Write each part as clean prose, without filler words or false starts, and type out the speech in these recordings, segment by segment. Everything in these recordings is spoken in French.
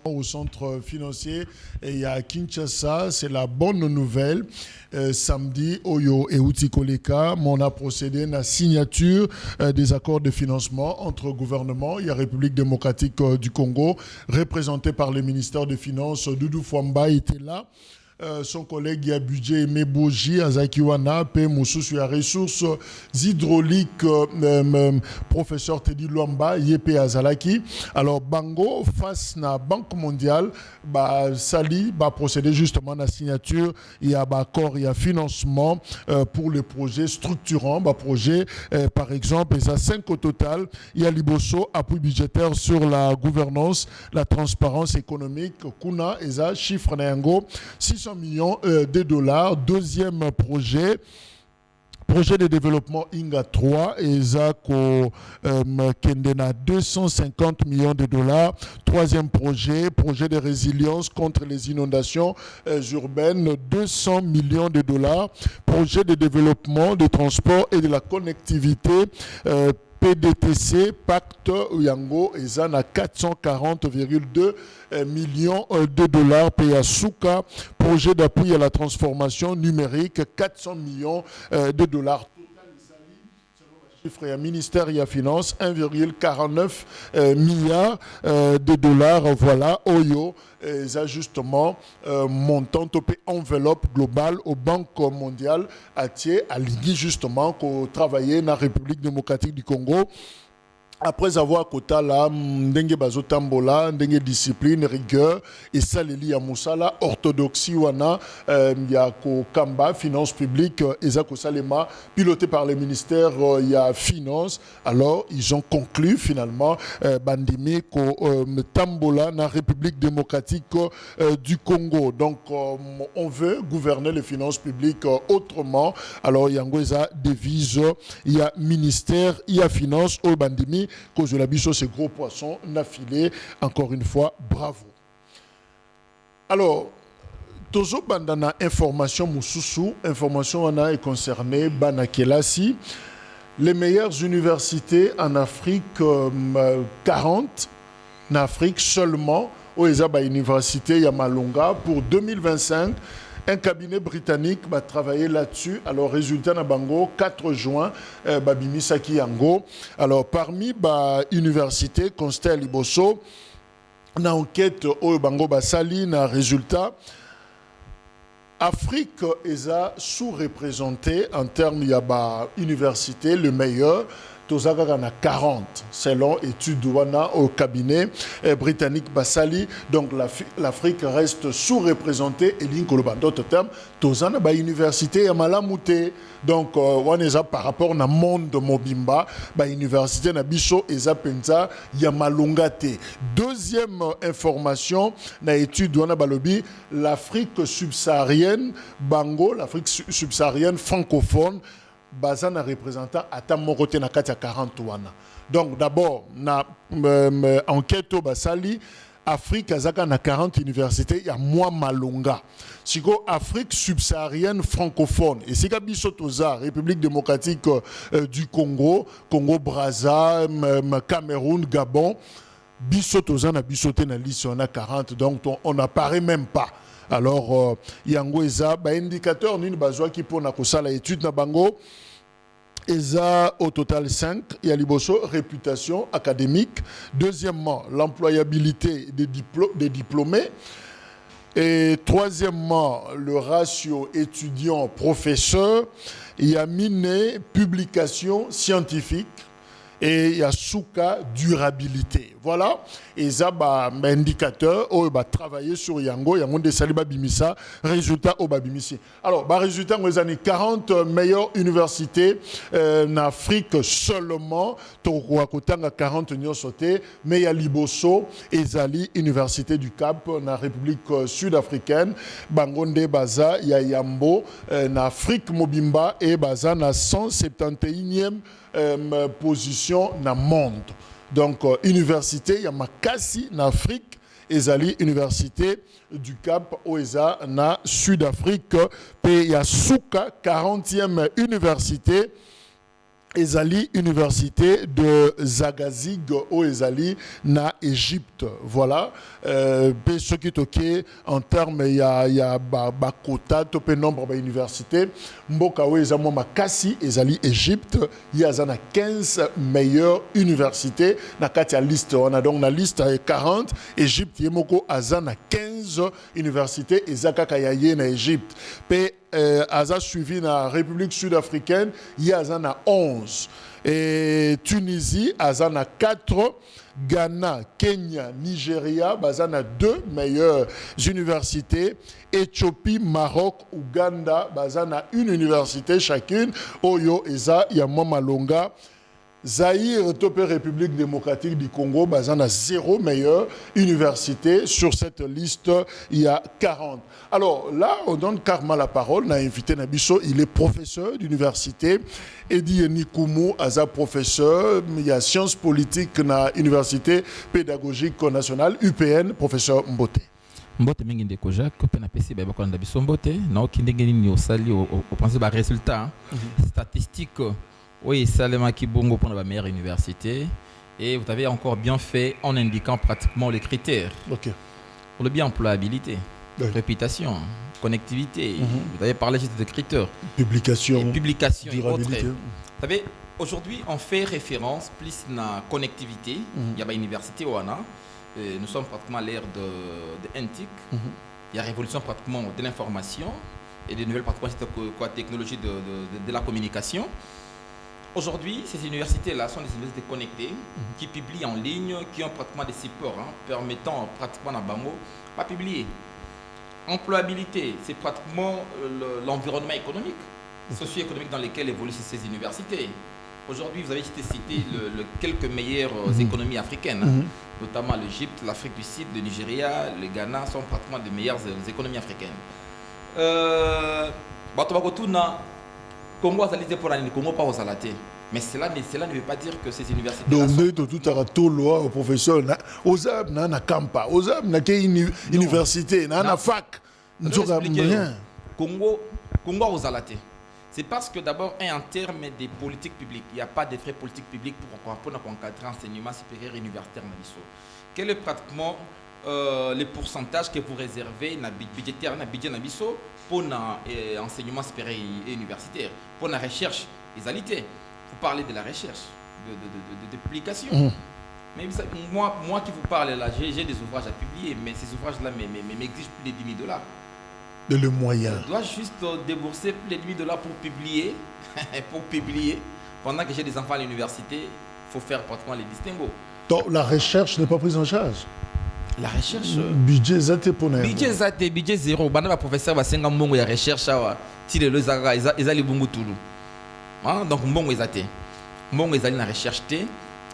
au centre financier et à Kinshasa. C'est la bonne nouvelle. Samedi, Oyo et Utikoleka, on a procédé à la signature des accords de financement entre gouvernements et la République démocratique du Congo, représenté par le ministère des Finances. Doudou Fwamba était là. Son collègue a budget Meboji Azakiwana, P. Moussous, a ressources hydrauliques, professeur Teddy Luamba, Yepé Azalaki. Alors, Bango, face à la Banque mondiale, Sali va procéder justement à la signature. Il y a accord, il y a financement pour les projets structurants. Projet, par exemple, il y a 5 au total. Il y a Liboso, appui budgétaire sur la gouvernance, la transparence économique. Kuna, il y a chiffre Nayango, 600 millions de dollars. Deuxième projet de développement Inga 3 et Zako Kendena 250 millions de dollars. Troisième projet de résilience contre les inondations urbaines, 200 millions de dollars. Projet de développement de transport et de la connectivité PDTC, Pacte Yango, et ça a 440,2 millions de dollars. Payasuka, projet d'appui à la transformation numérique, 400 millions de dollars. Chiffre et ministère et finance 1,49 milliard de dollars. Voilà, Oyo, les ajustements montant au enveloppe globale aux banques mondiales à Ligi justement qu'on travaillait dans la République démocratique du Congo. Après avoir quota là, ndenge bazotambola, ndenge discipline, rigueur, et ça les ya musala, orthodoxie wana, ya ko kamba, finance publique, ezako salema, piloté par le ministère, ya finance. Alors, ils ont conclu finalement, bandimi ko tambola na République démocratique du Congo. Donc, on veut gouverner les finances publiques autrement. Alors, yango eza devise, il y a ministère, il y a finance, au bandimi. Cause de la bicho, ces gros poissons n'affilés. Encore une fois, bravo. Alors, Tozo Bandana information Moussoussou, information on a est concernée Banakelasi. Les meilleures universités en Afrique, 40 en Afrique seulement, au Ezaba Université Yamalonga pour 2025. Un cabinet britannique va travailler là-dessus. Alors, résultat, na bango, 4 juin, Babimisaki Yango. Alors, parmi les universités, Constel Liboso, na enquête au bango Basali, na résultat, Afrique est sous-représentée en termes de université, le meilleur. Tozaka na 40 selon études au cabinet britannique Basali. Donc l'Afrique reste sous-représentée et l'incoloba. D'autres termes, Tozana ba université ya malamute. Donc on est par rapport au monde mobimba, ba université na biso eza penza ya malongate. Deuxième information na étude wana balobi, l'Afrique subsaharienne bango, l'Afrique subsaharienne francophone Bazan a représentant à Tamorote na Katia 40 wana. Donc d'abord, na enquête au Basali, Afrique azaka na 40 universités, il y a moins malonga. Siko Afrique subsaharienne francophone. Et c'est Biso Toza, République démocratique du Congo, Congo Brazza, Cameroun, Gabon. Biso Toza na bisoté na liste on a 40, donc on n'apparaît même pas. Alors, yango eza ba indicateur nini bazwa ki pona kosala étude na bango eza au total 5. Il y a liboso réputation académique. Deuxièmement, l'employabilité des diplômés. Et troisièmement, le ratio étudiant-professeur. Il y a miné publication scientifique. Et il y a Souka durabilité. Voilà. Et ça, indicateur, on va travailler sur Yango, Yango de Saliba Bimisa, résultat au Babimisi. Alors, résultat, on a 40 meilleures universités en Afrique seulement. Torouakotanga 40 unions sautées, mais il y a Liboso, Ezali, Université du Cap, en République sud-africaine, Bangonde Baza, il y a Yambo, en Afrique Mobimba, et Baza, na 171e position dans le monde. Donc, université, il y a Makassi en Afrique, Ezali, Université du Cap, Oeza, en Sud-Afrique, et il y a Souka, 40e université, Ezali université de Zagazig au Ezali na Égypte. Voilà. Ce qui est ok en termes il y a quota topé nombre d'universités. Mboka we ezamo makasi Ezali Égypte. Il y a 15 meilleures universités. Na katia liste on a donc la liste 40. Égypte yemoko azana 15 universités ezaka kayaye na Égypte. Aza suivi na République sud-africaine, il y a 11. Et Tunisie, Azana 4. Ghana, Kenya, Nigeria, Bazana 2 meilleures universités. Éthiopie, Maroc, Ouganda, Bazana une université chacune. Oyo, Eza, Yamma Malonga. Zaïre, Topé, République démocratique du Congo, Bazana 0 meilleure université. Sur cette liste, il y a 40. Alors là, on donne carrément la parole. On a invité Nabiso, il est professeur d'université. Edi Nikumu, Aza professeur. Il y a sciences politiques dans l'Université pédagogique nationale, UPN, professeur Mbote. Mbote mingi ndeko Jacques pena pesi ba ko ndabiso Mbote na okindenge ni osali au penser ba résultat statistique. Oui, Salema Kibongo pour la meilleure université. Et vous avez encore bien fait en indiquant pratiquement les critères. Okay. Pour le bien employabilité, réputation, connectivité. Vous avez parlé juste de critères. Publication. Et publication durabilité. Et autres. Vous savez, aujourd'hui, on fait référence plus à la connectivité. Il y a une université au Hana. Nous sommes pratiquement à l'ère de NTIC. Il y a révolution pratiquement de l'information et de nouvelles pratiquement technologies de la communication. Aujourd'hui, ces universités-là sont des universités connectées qui publient en ligne, qui ont pratiquement des supports permettant pratiquement à Bango pas publier. Employabilité, c'est pratiquement l'environnement économique, socio-économique dans lequel évoluent ces universités. Aujourd'hui, vous avez cité quelques meilleures économies africaines, notamment l'Égypte, l'Afrique du Sud, le Nigeria, le Ghana sont pratiquement des meilleures économies africaines. Congo a salisé pour l'année, Congo pas aux salatés. Mais cela ne veut pas dire que ces universités. Donc, tout à tout loi au professeur, Ozab na campa, Ozab na université, na fac. Congo aux salatés. C'est parce que d'abord, en termes des politiques publiques, il n'y a pas de vraies politiques publiques pour encadrer l'enseignement supérieur universitaire. Quel est pratiquement le pourcentage que vous réservez dans le budget pour l'enseignement supérieur et universitaire, pour la recherche, les alités. Vous parlez de la recherche, de publication. Mais moi qui vous parle là, j'ai des ouvrages à publier, mais ces ouvrages-là m'exigent plus de 10 000 $. De le moyen. Je dois juste débourser plus de 10 000 $ pour publier. Pendant que j'ai des enfants à l'université, il faut faire pratiquement les distinguos. Donc la recherche n'est pas prise en charge. La recherche. Budget zate pour nous. Budget zéro. Bana va professeur va senga mbongo ya recherche awa. Ti le zaka ezali bungu tulu. Donc mbongo ezate. Mbongo ezali na recherche té.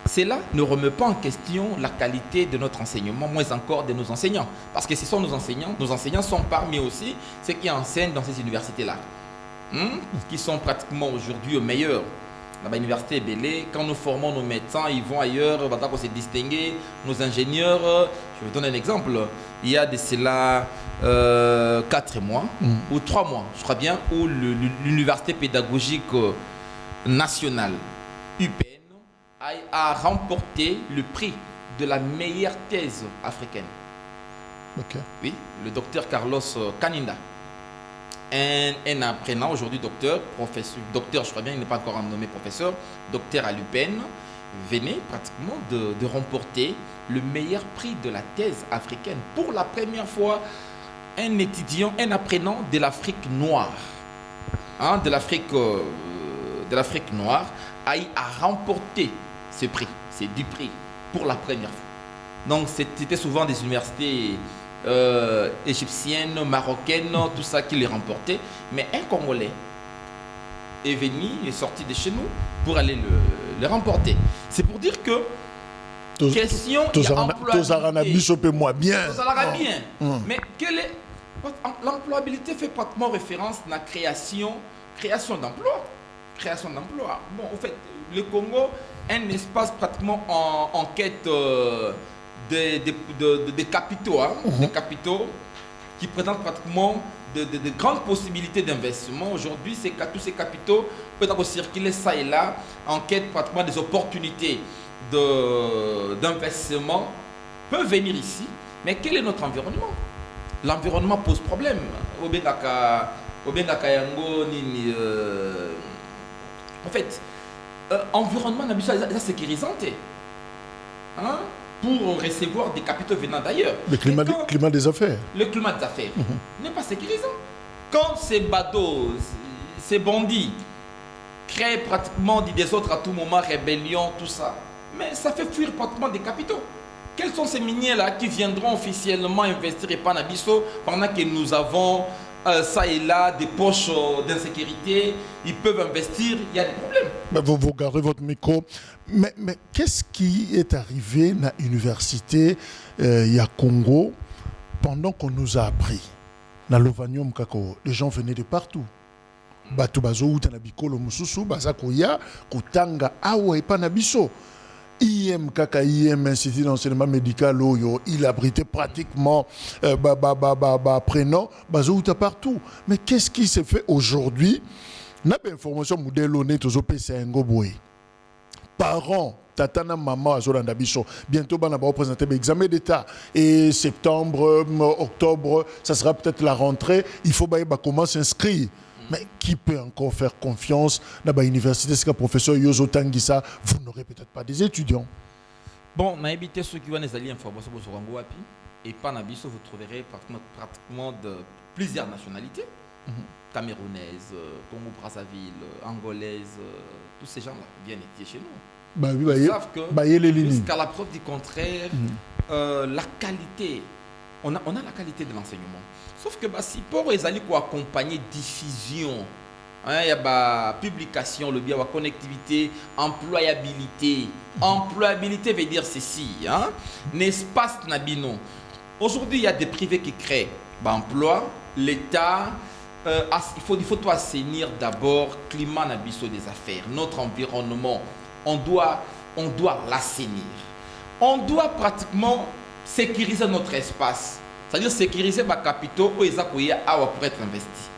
Cela ne remet pas en question la qualité de notre enseignement, moins encore de nos enseignants. Parce que ce sont nos enseignants. Nos enseignants sont parmi aussi ceux qui enseignent dans ces universités-là. Qui sont pratiquement aujourd'hui aux meilleurs. Dans l'université Bélé, quand nous formons nos médecins, ils vont ailleurs, on va se distinguer. Nos ingénieurs, je vais vous donner un exemple. Il y a de cela 4 mois ou 3 mois, je crois bien, où l'université pédagogique nationale, UPN, a remporté le prix de la meilleure thèse africaine. Okay. Oui, le docteur Carlos Kaninda. Un apprenant, aujourd'hui docteur, je crois bien, il n'est pas encore nommé professeur, docteur à l'UPN, venait pratiquement de remporter le meilleur prix de la thèse africaine. Pour la première fois, un étudiant, un apprenant de l'Afrique noire, de l'Afrique noire, a remporté ce prix, ces 10 prix, pour la première fois. Donc c'était souvent des universités égyptiennes, marocaines, tout ça qui les remportaient. Mais un Congolais est venu, est sorti de chez nous pour aller le remporter. C'est pour dire que question employabilité. Mais quelle est l'employabilité fait pratiquement référence à la création d'emplois. Création d'emplois. Bon, en fait, le Congo, un espace pratiquement en quête de capitaux, des capitaux qui présentent pratiquement de grandes possibilités d'investissement. Aujourd'hui, tous ces capitaux peuvent circuler ça et là en quête pratiquement des opportunités d'investissement, peuvent venir ici. Mais quel est notre environnement? L'environnement pose problème. En fait, environnement est sécurisant pour recevoir des capitaux venant d'ailleurs. Le climat des affaires. Le climat des affaires n'est pas sécurisant. Quand ces badauds, ces bandits créent pratiquement des autres à tout moment, rébellion, tout ça, mais ça fait fuir pratiquement des capitaux. Quels sont ces miniers-là qui viendront officiellement investir et Panabiso pendant que nous avons ça et là des poches d'insécurité, ils peuvent investir, il y a des problèmes. Mais vous gardez votre micro. Mais qu'est-ce qui est arrivé à l'université à Congo pendant qu'on nous a appris dans l'Ovanium Kako? Les gens venaient de partout. Bato bazo uta na bikolo mususu bazakoya kutanga awa et Panabiso. IM Kaka IM Institut d'enseignement médical Oyo, il abritait pratiquement prénom bazouta partout. Mais qu'est-ce qui s'est fait aujourd'hui? N'a pas information modèle honnête aux OPC Ngoboé. Parents, tatana maman azolanda biso. Bientôt on va présenter l'examen d'état et septembre, octobre, ça sera peut-être la rentrée. Il faut comment s'inscrire. Mais qui peut encore faire confiance dans l'université? C'est que professeur Yozo Tanguissa, vous n'aurez peut-être pas des étudiants. Bon, on a évité ceux qui vont les allier informations sur Rangoapi. Et Panabiso, vous trouverez pratiquement de plusieurs nationalités. Camerounaises, Congo-Brazzaville, Angolaises, tous ces gens-là viennent étudier chez nous. Ils savent que jusqu'à la preuve du contraire, la qualité, on a la qualité de l'enseignement. Sauf que si pour les alliés accompagner diffusion, il y a publication, le bien, la connectivité, employabilité. Employabilité veut dire ceci, l'espace nabino. Aujourd'hui, il y a des privés qui créent l'emploi, l'État. Il faut tout assainir d'abord le climat nabiso des affaires, notre environnement. On doit l'assainir. On doit pratiquement sécuriser notre espace. C'est-à-dire sécuriser les capitaux où ils pour être investis.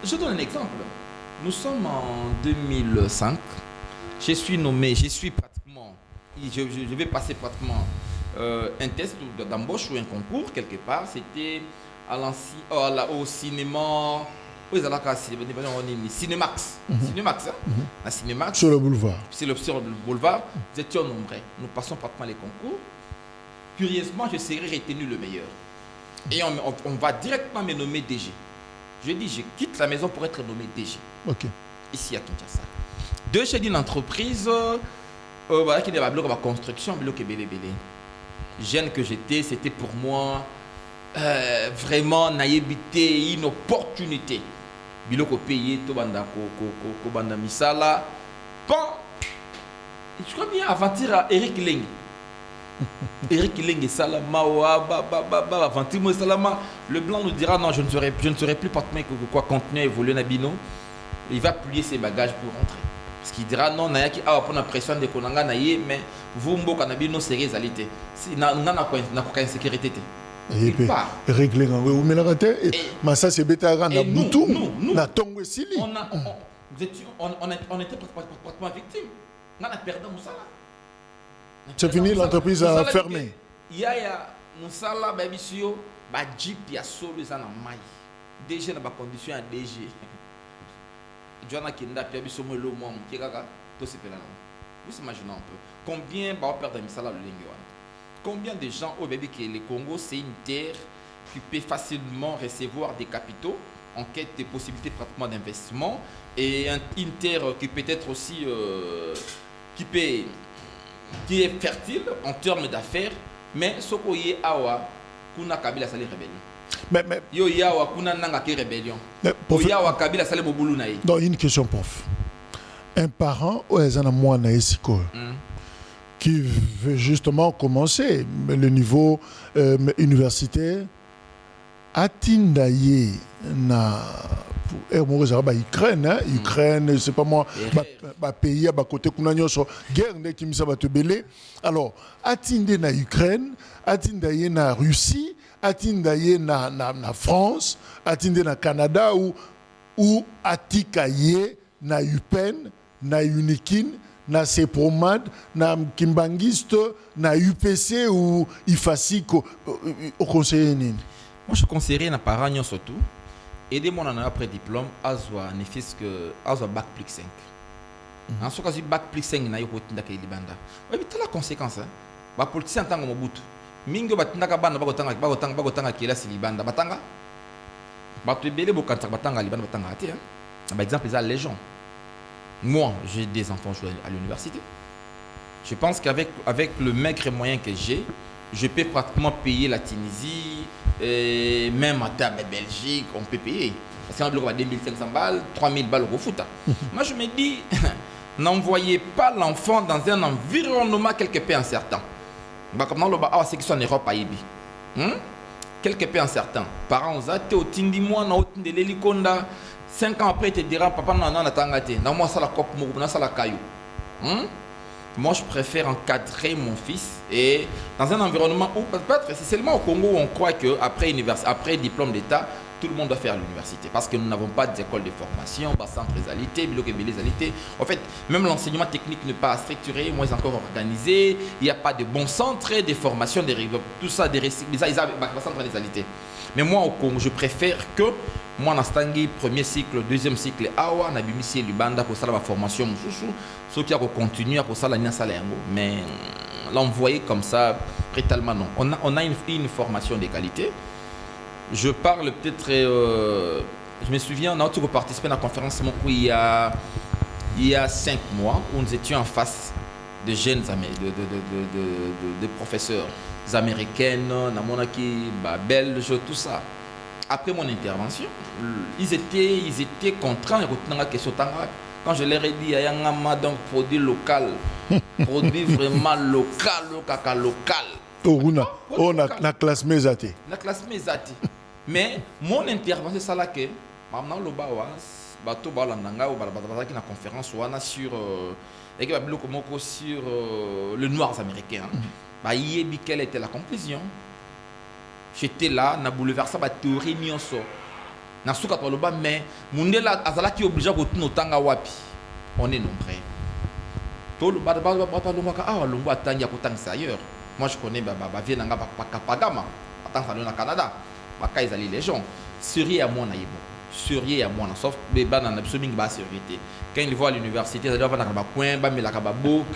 Je donne un exemple. Nous sommes en 2005. Je vais passer pratiquement un test d'embauche ou un concours quelque part. C'était au cinéma. Cinémax. Cinémax. Sur le boulevard. Sur le boulevard. Nous étions nombreux. Nous passons pratiquement les concours. Curieusement, je serai retenu le meilleur. Et on va directement me nommer DG. Je dis, je quitte la maison pour être nommé DG. Ok. Ici à Kinshasa. Deux chefs d'une entreprise qui est de la construction, jeune que j'étais, c'était pour moi vraiment naïbité, une opportunité. Biloko payé, Tobanda Kobanda Misala. Bon, je crois bien aventure à Eric Leng. Eric Leng Salama, aventure Salama. Le blanc nous dira non, je ne serai plus partenaire que quoi continuer à évoluer Nabino. Il va plier ses bagages pour rentrer. Parce qu'il dira non, Naya qui a la pression de Konanga Naye, mais vous, Mboka Nabino, c'est réalité. N'a pas insécurité. Il part. Eric Leng, vous me raté. Mais ça, c'est Betara, na Boutou, na Tongwe Sili. On était pratiquement victimes. On a perdu Moussala. C'est fini, l'entreprise a fermé. Il y a Moussala, Babisio, Jeep, il y a Solo, il y a Maï. DG dans ma condition à DG. Joana Kenda, puis Babisio, moi, le monde, qui est là, tout c'est pénal. Vous imaginez un peu. Combien va perdre Moussala le Linguan? Combien de gens au bébé que le Congo, c'est une terre qui peut facilement recevoir des capitaux en quête de possibilités pratiquement d'investissement et une terre qui peut être aussi qui est fertile en termes d'affaires, mais ce qui est awa kuna kabila sali rébellion. Mais yo yawa kuna nanga ki rébellion. Yawa kabila sali bobulu na yi. Donc une question prof. Un parent ou un moine na esiko qui veut justement commencer le niveau universitaire atindaye na Ukraine, Ukraine, c'est pas moi, pays à côté guerre qui alors atinde na Ukraine, atinde na Russie, atinda ye na France, atinde na Canada ou atika ye na UPenn, na Unikin, na Sepromad, na Kimbangiste, na UPC ou IFASI au conseiller nini? Moi je conseillerais na parents surtout aider mon année après diplôme azwa ne fils que azwa bac plus 5. En ce cas bac plus 5 na yo tinda ke libanda. Ouais, mais la conséquence hein. Ba politicien tango mobutu. Mingo batinda ka banda bagotanga kila si libanda batanga. Ba to belé bokanta batanga libanda batanga ati hein. Par exemple les légion. Moi, j'ai des enfants à l'université. Je pense qu'avec le maigre moyen que j'ai, je peux pratiquement payer la Tunisie, et même à la Belgique, on peut payer. Parce qu'on a 2500 balles, 3000 balles au foot. Moi, je me dis, n'envoyez pas l'enfant dans un environnement quelque peu incertain. Comme dans le bas, c'est qu'ils sont en Europe, quelque peu incertain. Parents, on a été au Tindimois, on a été au Lelikonda. 5 ans après, il te dira, papa, non, t'as moi, ça la coupe, ça la caillou. Moi, je préfère encadrer mon fils et dans un environnement où, peut-être, c'est seulement au Congo où on croit qu'après diplôme d'État, tout le monde doit faire l'université. Parce que nous n'avons pas d'école de formation, pas centre des. En fait, même l'enseignement technique n'est pas structuré, moins encore organisé. Il n'y a pas de bons centres de formation, tout ça, des centres des alités. Mais moi, au Congo, je préfère que moi, dans le premier cycle, deuxième cycle, awa, na bimisi Lubanda pour ça la formation, ceux qui ont continué pour ça la nia salengo, mais l'envoyer comme ça, prétalement non. On a une formation de qualité. Je parle peut-être, je me souviens, on a participé à la conférence il y a 5 mois où nous étions en face de jeunes de professeurs américaines, belges, tout ça. Après mon intervention, ils étaient contraints de retenir la question. Quand je leur ai dit, il y a un donc produit local, produit vraiment local. On a la classe Mesati. La classe Mesati. Mais mon intervention, c'est là que, maintenant, le bateau balandanga ou bateau na conférence ou sur le noir américain. Bah, quelle était la conclusion? J'étais là, na bouleversé la théorie nyonso. Na souka toloba mais mundela azala ki obligé ko tunotanga wapi. On est nombreux. Tout le bata longa ah longa tanga ko tangisa ailleurs. Moi je connais viennanga Pagama, attends na Canada. Ba kaizali les gens. Sérieux à moi na yibo. Sérieux à moi na sauf beba na biso mingi ba sécurité. Quand ils vont à l'université, ils doivent na ba coin ba melaka ba book.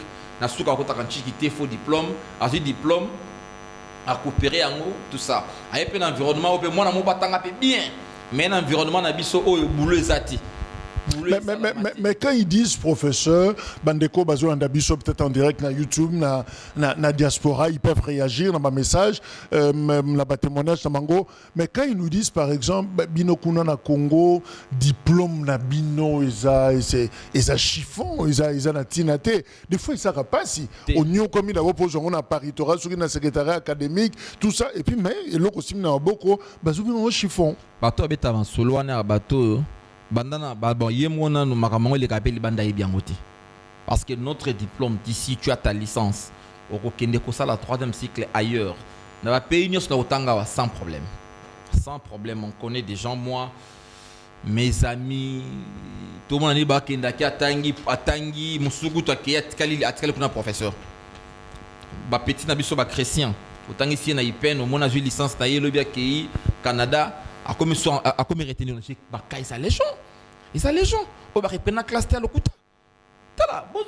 Na souka ko takanchi ki faux diplôme, azu diplôme à coopérer en haut, tout ça. Il y a un environnement où moi, je ne bien, mais un environnement où il boulot zati. Mais quand ils disent professeur, Bandeko Bazo Andabiso peut-être en direct na YouTube, na diaspora, ils peuvent réagir dans ma message, na témoignage na mango. Mais quand ils nous disent par exemple, Bino Kuna na Congo, diplôme na Bino, ils chiffon, ils na tinate. Des fois ils savent pas si on comme il a proposé on a paritorat sur une secrétariat académique, tout ça. Et puis mais il aussi na boko, Bazo Bino chiffon. Bateau habite avant solo na bateau. Bandana bon yemona no makamango le kapeli banda yebiangote parce que notre diplôme d'ici tu as ta licence au kokende ko ça la 3e cycle ailleurs na ba pays nyos na otanga sans problème on connaît des gens moi mes amis tout le monde ni ba kenda ki atangi musugu to ki atkali kuna professeur ba petit na biso ba chrétien otangi si na IPN au mona licence na yelo bia ki Canada a comme retenir le baka isa les gens au bari pena classe tel okuta tala bo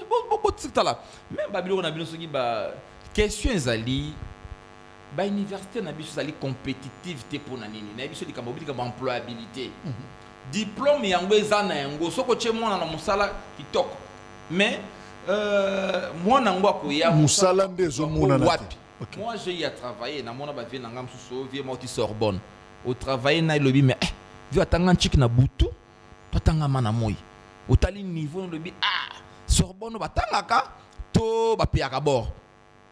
tala même babilo na bino soki ba question ezali ba université na biso ezali compétitivité pour na nini na biso likambo employabilité diplôme yango eza na yango soko che mwana na musala kitoko mais moi nango akoya musala ndezo mona na moi j'ai y à travailler na mona ba vie na ngam so vie moti Sorbonne au travail na lobi mais vu atanga chik na butu to tanga mana moyi au tali niveau no lobi Sorbonne batanga ka to ba pia ka bord.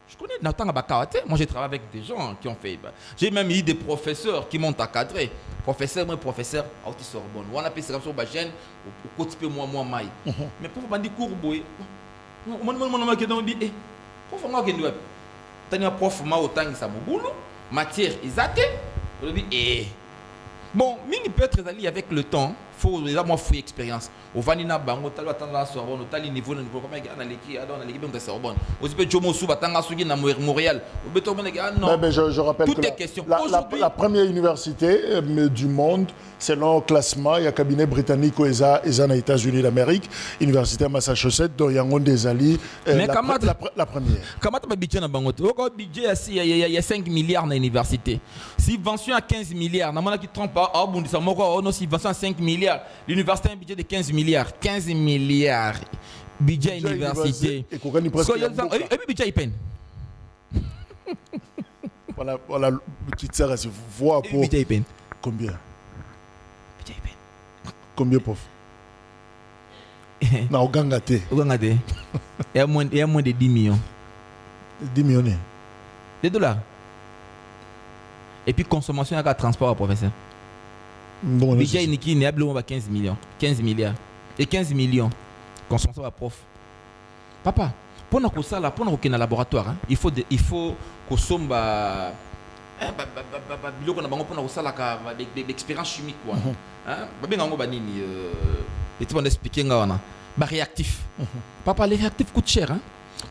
Je connais na tanga bakawate. Moi j'ai travaillé avec des gens qui ont fait j'ai même eu des professeurs qui m'ont encadré. Professeur à Sorbonne. On appelle ça comme ba jeune au côté moi mai. Mais pour bandi courboy. Mon ke don bi pour nga ke ndo. Tani prof ma otanga sa mobulu matière izate Bon, mingi peut-être allé avec le temps, faut déjà moi fouiller expérience. Au vanina bango talo atanga Sorbonne, au tali niveau comment on a l'équipe, on a l'équipe de Sorbonne. Aussi peut Jomo Souba tanga sugi na Montréal. Au beto non. Mais je rappelle tout que est question. La première université du monde, selon le classement, il y a un cabinet britannique aux États-Unis d'Amérique, université à Massachusetts, dont il y a des alliés. La première. Comment tu as budget dans Bangoto? Au budget, il y a 5 milliards dans l'université. Subvention à 15 milliards. Normalement, qui trompe pas, oh, bon, ça m'a dit, subvention à 5 milliards. L'université a un budget de 15 milliards. 15 milliards. Budget université. Et qu'on gagne presque. Et puis, budget, il peine. Voilà, petite sœur, si vous voyez pour. Budget, il peine. Combien? Budget, il peine. Combien, pauvre? Non, au Gangate. Au Gangate. Il y a moins de 10 millions. 10 millions. Des dollars. Et puis, consommation, il y a transport à professeur. Bon, budget, il y a 15 millions. 15 milliards. Et 15 millions. Consommation à prof. Papa, pour nous ça là, pour nous dans laboratoire, hein, il faut qu'on sombe biloko na bango pour nous ça là d'expérience chimique quoi. Hein, ba benga ngo banini et tu vas expliquer ngana. Ba réactif. Papa, les réactifs coûtent cher hein.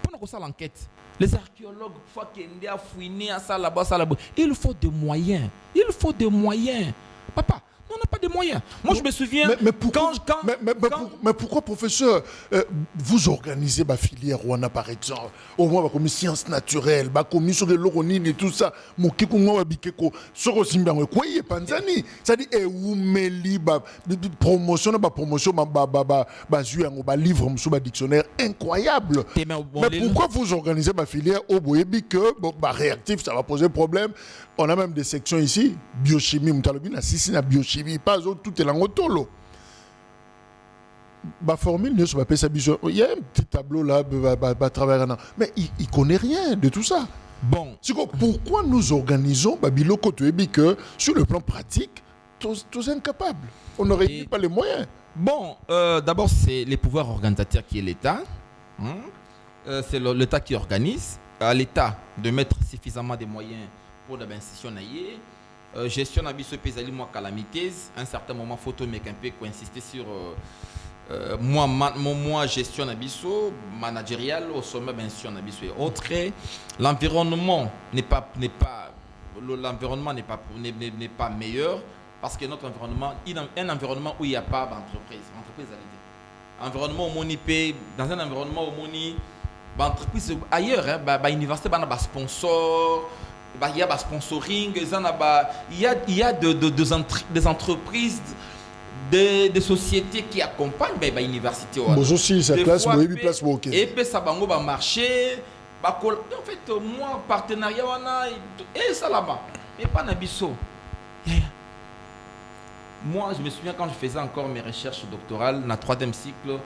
Pour nous ça l'enquête. Les archéologues faut qu'ils a fouiner à ça là-bas ça là-bas. Il faut des moyens. Il faut des moyens. Papa, on n'a pas de moyens. Moi, je me souviens. Mais pourquoi, professeur, vous organisez ma filière Rwanda, par exemple, au moins comme sciences naturelles, comme sur les loronines et tout ça, mon kikunga bikeko, sur aussi bien quoi y est Panzani, ça dit et où meli promotion livre sur dictionnaire incroyable. Mais pourquoi vous organisez ma filière au Boyebi que réactif, ça va poser problème. On a même des sections ici, biochimie, biochimie, pas tout est là en tolo. Ma formule, il y a un petit tableau là, mais il ne connaît rien de tout ça. Bon. Pourquoi nous organisons Babiloko que sur le plan pratique, tous incapables? On n'aurait pas les moyens. Bon, d'abord, c'est les pouvoirs organisateurs qui est l'État. C'est l'État qui organise. À l'État de mettre suffisamment de moyens pour l'institution. Gestion d'abisso pesali moi calamité. À un certain moment, photo mais un peu insister sur moi gestion d'abisso managérial au sommet d'institution d'abisso et autres. L'environnement n'est pas meilleur parce que notre environnement un environnement où il n'y a pas d'entreprise. Environnement au monipé dans un environnement au moni entreprise ailleurs hein, université ba sponsor. Il y a des sponsoring, il y a des entreprises, des sociétés qui accompagnent l'université. Aussi, cette place, et puis ça va marcher. En fait, moi, partenariat, et ça là-bas. Mais pas Nabiso. Moi, je me souviens quand je faisais encore mes recherches doctorales, dans le 3e cycle,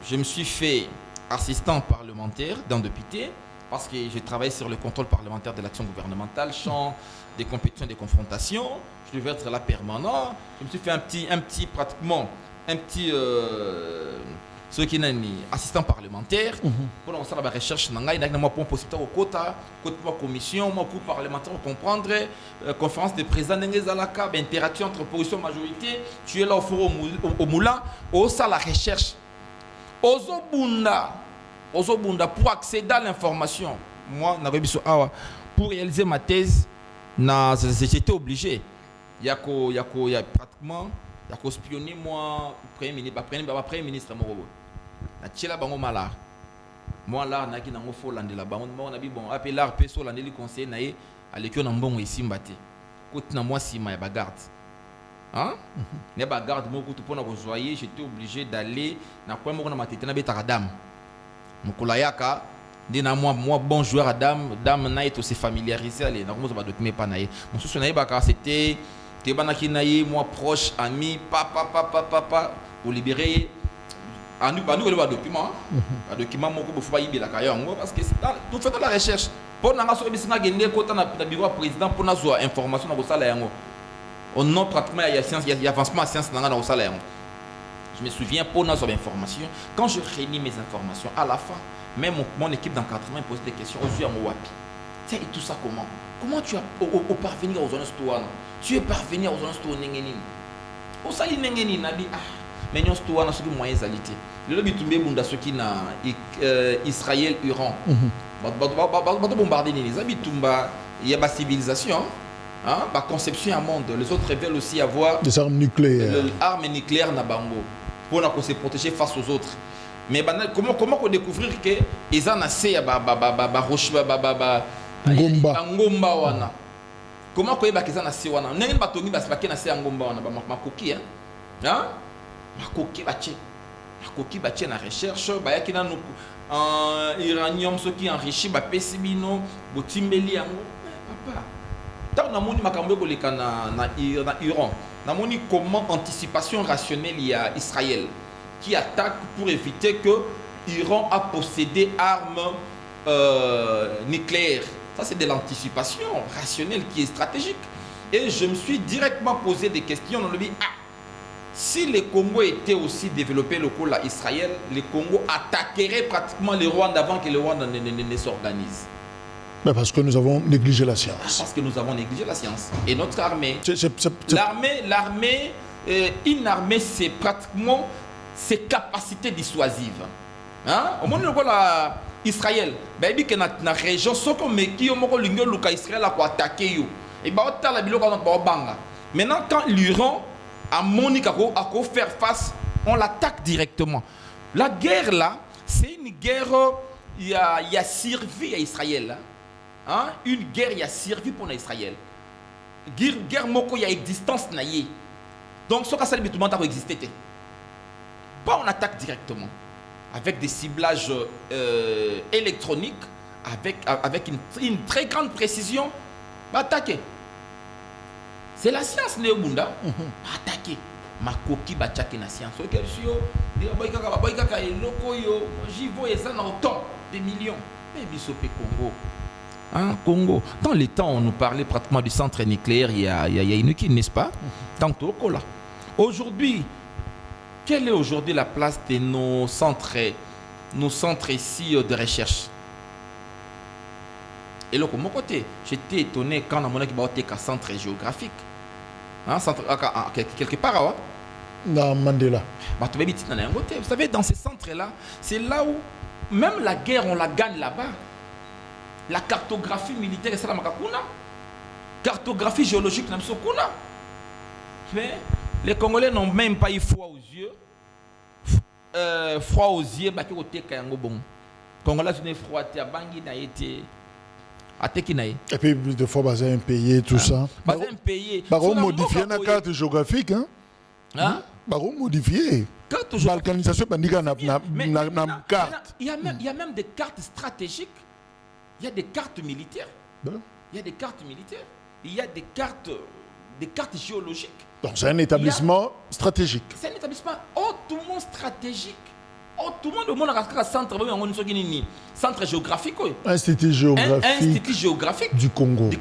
je me suis fait assistant parlementaire dans Depité. Parce que j'ai travaillé sur le contrôle parlementaire de l'action gouvernementale, champ des compétitions et des confrontations. Je devais être là permanent. Je me suis fait un petit ce qui est assistant parlementaire. Pour lancer la recherche, il y a une possibilité au quota, commission, groupe parlementaire pour comprendre, conférence de président, interaction entre opposition et majorité. Tu es là au forum au moulin, au ça la recherche. Ozobunda pour accéder à l'information. Moi, pour réaliser ma thèse, j'étais obligé. Il y a pratiquement spionner moi premier ministre moi là na ki na ngofo landela bango na bi bon appeler l'art peso landeli conseil na ye aleki na mbongo isimba te côté na moi sima ya bagarde. Hein? Ne bagarde mo kutu pona ko zoyer, j'étais obligé d'aller na kwa mo na matete na betaka dame. Mukulayaka dina moi bon joueur à dame na est aussi familiarisé aller na ko ba document pa na ye. Mon souci na ye baka c'était Tebanaki naïe, moi proche, ami, papa, pour libérer. Nous avons un document. Un document, il faut pas y la parce que nous faisons la recherche. Pour nous, nous avons un bureau président pour nous avoir information dans le salaire. On a pratiquement il y a avancement à science dans le salaire. Je me souviens pour nous avoir information. Quand je réunis mes informations, à la fin, même mon équipe d'encadrement pose des questions aux yeux en Wapi. Et tout ça comment? Comment tu as au parvenir aux zones stouanes? Tu es parvenu aux zones stouanes n'engeni. Au sali n'engeni nabi ah mais nous stouanes ce qui moyen zalité. Le lobby tombé bunda ce qui na Israël Iran. Bato bombarder les habits tumba il y a ma civilisation. Hein, ma conception à monde. Les autres veulent aussi avoir des armes nucléaires. Armes nucléaires na bango pour se protéger face aux autres. Mais comment qu'on découvrir que ils en assez ngomba wana. Comment qu'on eba qu'ils en assez wana. Nengi batongi basbaki na assez ngomba wana makoki hein. Hein? Makoki bache na recherche bayaki na uranium ce qui enrichi ba pesibino botimbeli yango. Papa tant namoni makambo koleka na Iran namoni comment anticipation rationnelle il y a Israël qui attaque pour éviter que Iran a possédé armes nucléaires. Ça c'est de l'anticipation rationnelle qui est stratégique. Et je me suis directement posé des questions dans le but si le Congo était aussi développé le coup à Israël, le Congo attaquerait pratiquement le Rwanda avant que le Rwanda ne s'organise. Mais parce que nous avons négligé la science. Parce que nous avons négligé la science. Et notre armée, une armée, c'est pratiquement ses capacités dissuasives. Hein? Au moment où Israël, ben que na région, ce qu'on met qui au Israël a attaqué et maintenant quand l'Iran a Monique à faire face, on l'attaque directement. La guerre là, c'est une guerre il a servi à Israël. Hein? Une guerre il a servi pour Israël. Guerre moko il y a existence naïe. Donc ce que ça tout le monde a existé. Pas on attaque directement avec des ciblages électroniques avec une très grande précision. Attaquer. C'est la science néo-bunda. Attaquer. Makoki bachake na science. Ok, j'y vois ça dans autant des millions. Mais Bissopé Congo. Hein, Congo. Dans les temps, on nous parlait pratiquement du centre nucléaire. Il y a une qui, n'est-ce pas? Tantôt, là. Aujourd'hui, quelle est aujourd'hui la place de nos centres ici de recherche? Et là, de mon côté, j'étais étonné quand on a dit un centre géographique. Hein, quelque part, hein? Dans Mandela. Vous savez, dans ces centres-là, c'est là où même la guerre, on la gagne là-bas. La cartographie militaire, c'est la makakuna. Cartographie géologique, c'est la. Mais les Congolais n'ont même pas eu froid aux yeux. Froid aux yeux, bah qui côté kayango bon. Congolais sont froid, à Bangui n'a été. Et puis des fois, bah, c'est un pays, tout ça. Bah, c'est un pays. Bah, on modifie la carte géographique, hein? Hein? Bah, on modifie. Balkanisation, bah, carte. Il y a même des cartes stratégiques. Il y a des cartes militaires. Il y a des cartes militaires. Il y a des cartes géologiques. Donc c'est un établissement stratégique. C'est un établissement hautement stratégique. Tout le monde a un centre géographique. Institut géographique du Congo.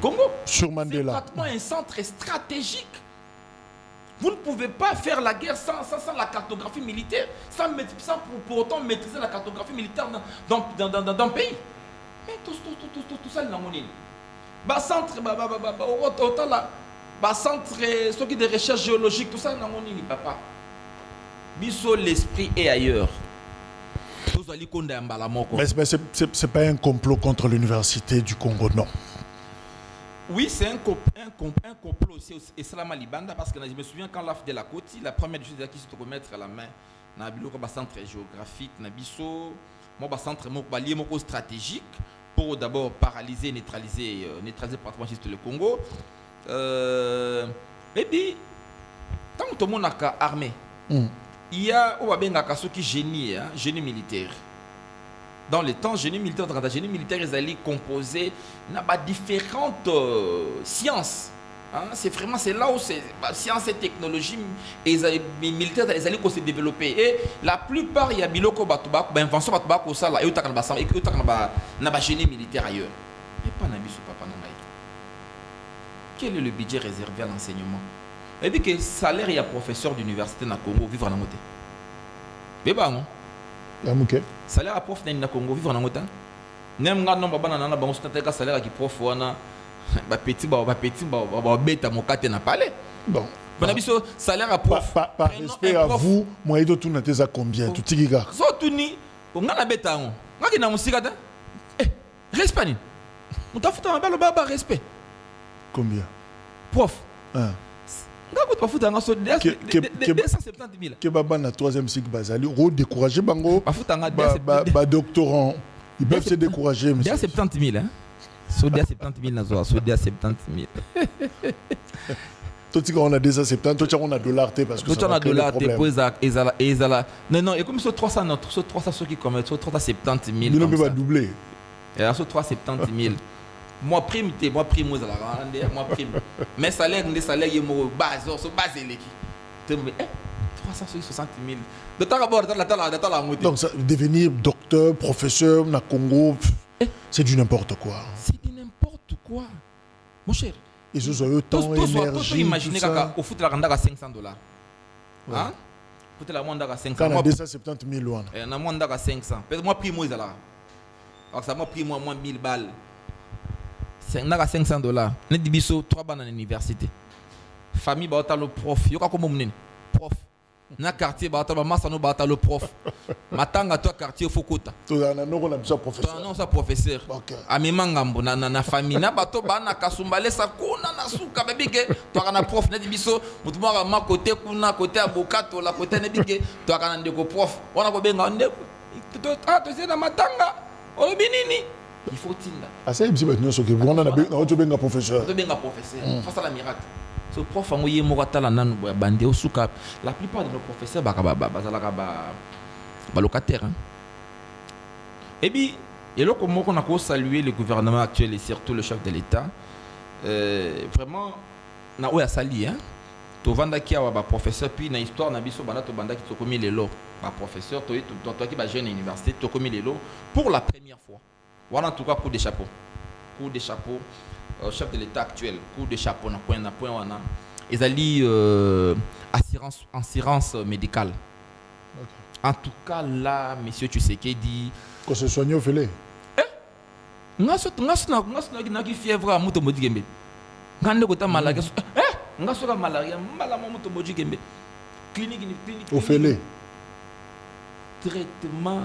Sur Mandela. C'est pratiquement un centre stratégique. Vous ne pouvez pas faire la guerre sans la cartographie militaire, sans pour autant maîtriser la cartographie militaire dans un pays. Mais tout ça, c'est un centre, autant là, centre, ce qui est de recherche géologique, tout ça, c'est papa. Bisso, l'esprit est ailleurs. Mais c'est pas un complot contre l'université du Congo, non. Oui, c'est un complot aussi, et c'est la Malibanda, parce que je me souviens quand l'AF de la côte, la première chose qui se trouve mettre la main, dans le centre géographique, dans le centre stratégique, pour d'abord paralyser, neutraliser pratiquement juste le Congo. Et puis, tant que tout le monde a armé, il y a génie militaire. Dans le temps, génie militaire, ils allaient composer différentes sciences. Hein? C'est là où sciences et technologie et les militaires ils allaient se développer. Et la plupart, il y a biloko batubako, invention batubako ça là, et il génie militaire ailleurs. Mais pas nabiso papa non. Quel est le budget réservé à l'enseignement? Et puis que le salaire il y a professeur d'université na Congo vivre en côté. Mais bah non. Salaire à prof na Congo vivre en côté. Nem nga nomba bana nana bango sotaka salaire qui prof wana ba petit beta mokate na palais. Bon. Bana biso salaire à prof. Par respect à vous, moi et tout n'était à combien tout tigiga. So tuni nga na beta ngo. Nga ki na musika ta. Respect ni. Mutafuta mabalo baba respect. Combien? Prof. Hein. Nga ko tafuta nga so 270 000. Que baba na 3e cycle basali, décourager bango. Bafuta nga doctorant. Ils peuvent se décourager, monsieur. Dia 70 000, hein. So dia 70 000 na zo, so dia 70 000. Tout ce qu'on a déjà 70, tout on a dollar parce que ça va créer des problèmes. Non, et comme sur 300 notre, sur 300 ceux qui commettent, sur 370 000. Nous ne pas doubler. Et là sur 370 000. Moi prime aux à la grande, moi prime. Mais salaire, les salaires ils sont base, sur base les qui. 360 000. De temps d'abord, donc ça, devenir docteur, professeur, na Congo, c'est du n'importe quoi. C'est du n'importe quoi, mon cher. Et ce soit autant d'énergie. Imaginez qu'au foot la randa à $500. Hein? Foot la monde à 500. Quand on a 270 000 loin. Et on a monde à 500. Peut-être moi prix moi là. Alors ça moi prix moi 1000 balles. C'est à $500. Ne dis biso 3 balles à l'université. Famille ba otalo prof. Yo ka comme mon prof. Na quartier ba otalo massa no ba otalo prof. Matanga toi quartier Fokota. To na no na biso professeur. Non ça professeur. OK. Amema ngambo na famille na bato ba na kasumbale sa kuna na suka bebike to kana prof na biso mutu mwa ma côté kuna côté abokato la côté na bige to kana ndeko prof. Wana ko benga ndeko. To c'est na matanga. Olobi nini? Il faut tinda. Asa ibisi ba nyonso ke bwana na to benga professeur. To benga professeur. Face à la miracle. Ce prof angoye mokatala nanu bande osuka. La plupart de nos professeurs bazalaka ba locataires. Et puis et là comme on a saluer le gouvernement actuel et surtout le chef de l'État. Vraiment na oya sali hein. To vanda ki awa ba professeur puis na histoire na biso banda to banda ki to komi lelo ba professeur to ki ba jeune université to komi lelo pour la première fois. Voilà en tout cas coup de chapeau. Coup de chapeau chef de l'État actuel, coup de chapeau na point wana. Ils alli assurance médicale. Okay. En tout cas là monsieur Tshisekedi qu'on se soigne au félé. Ngaso na ki fièvre muto modi gembe. Ngande ko ta malaria. Ngaso ka malaria mbala muto modi gembe. Clinique au félé. Traitement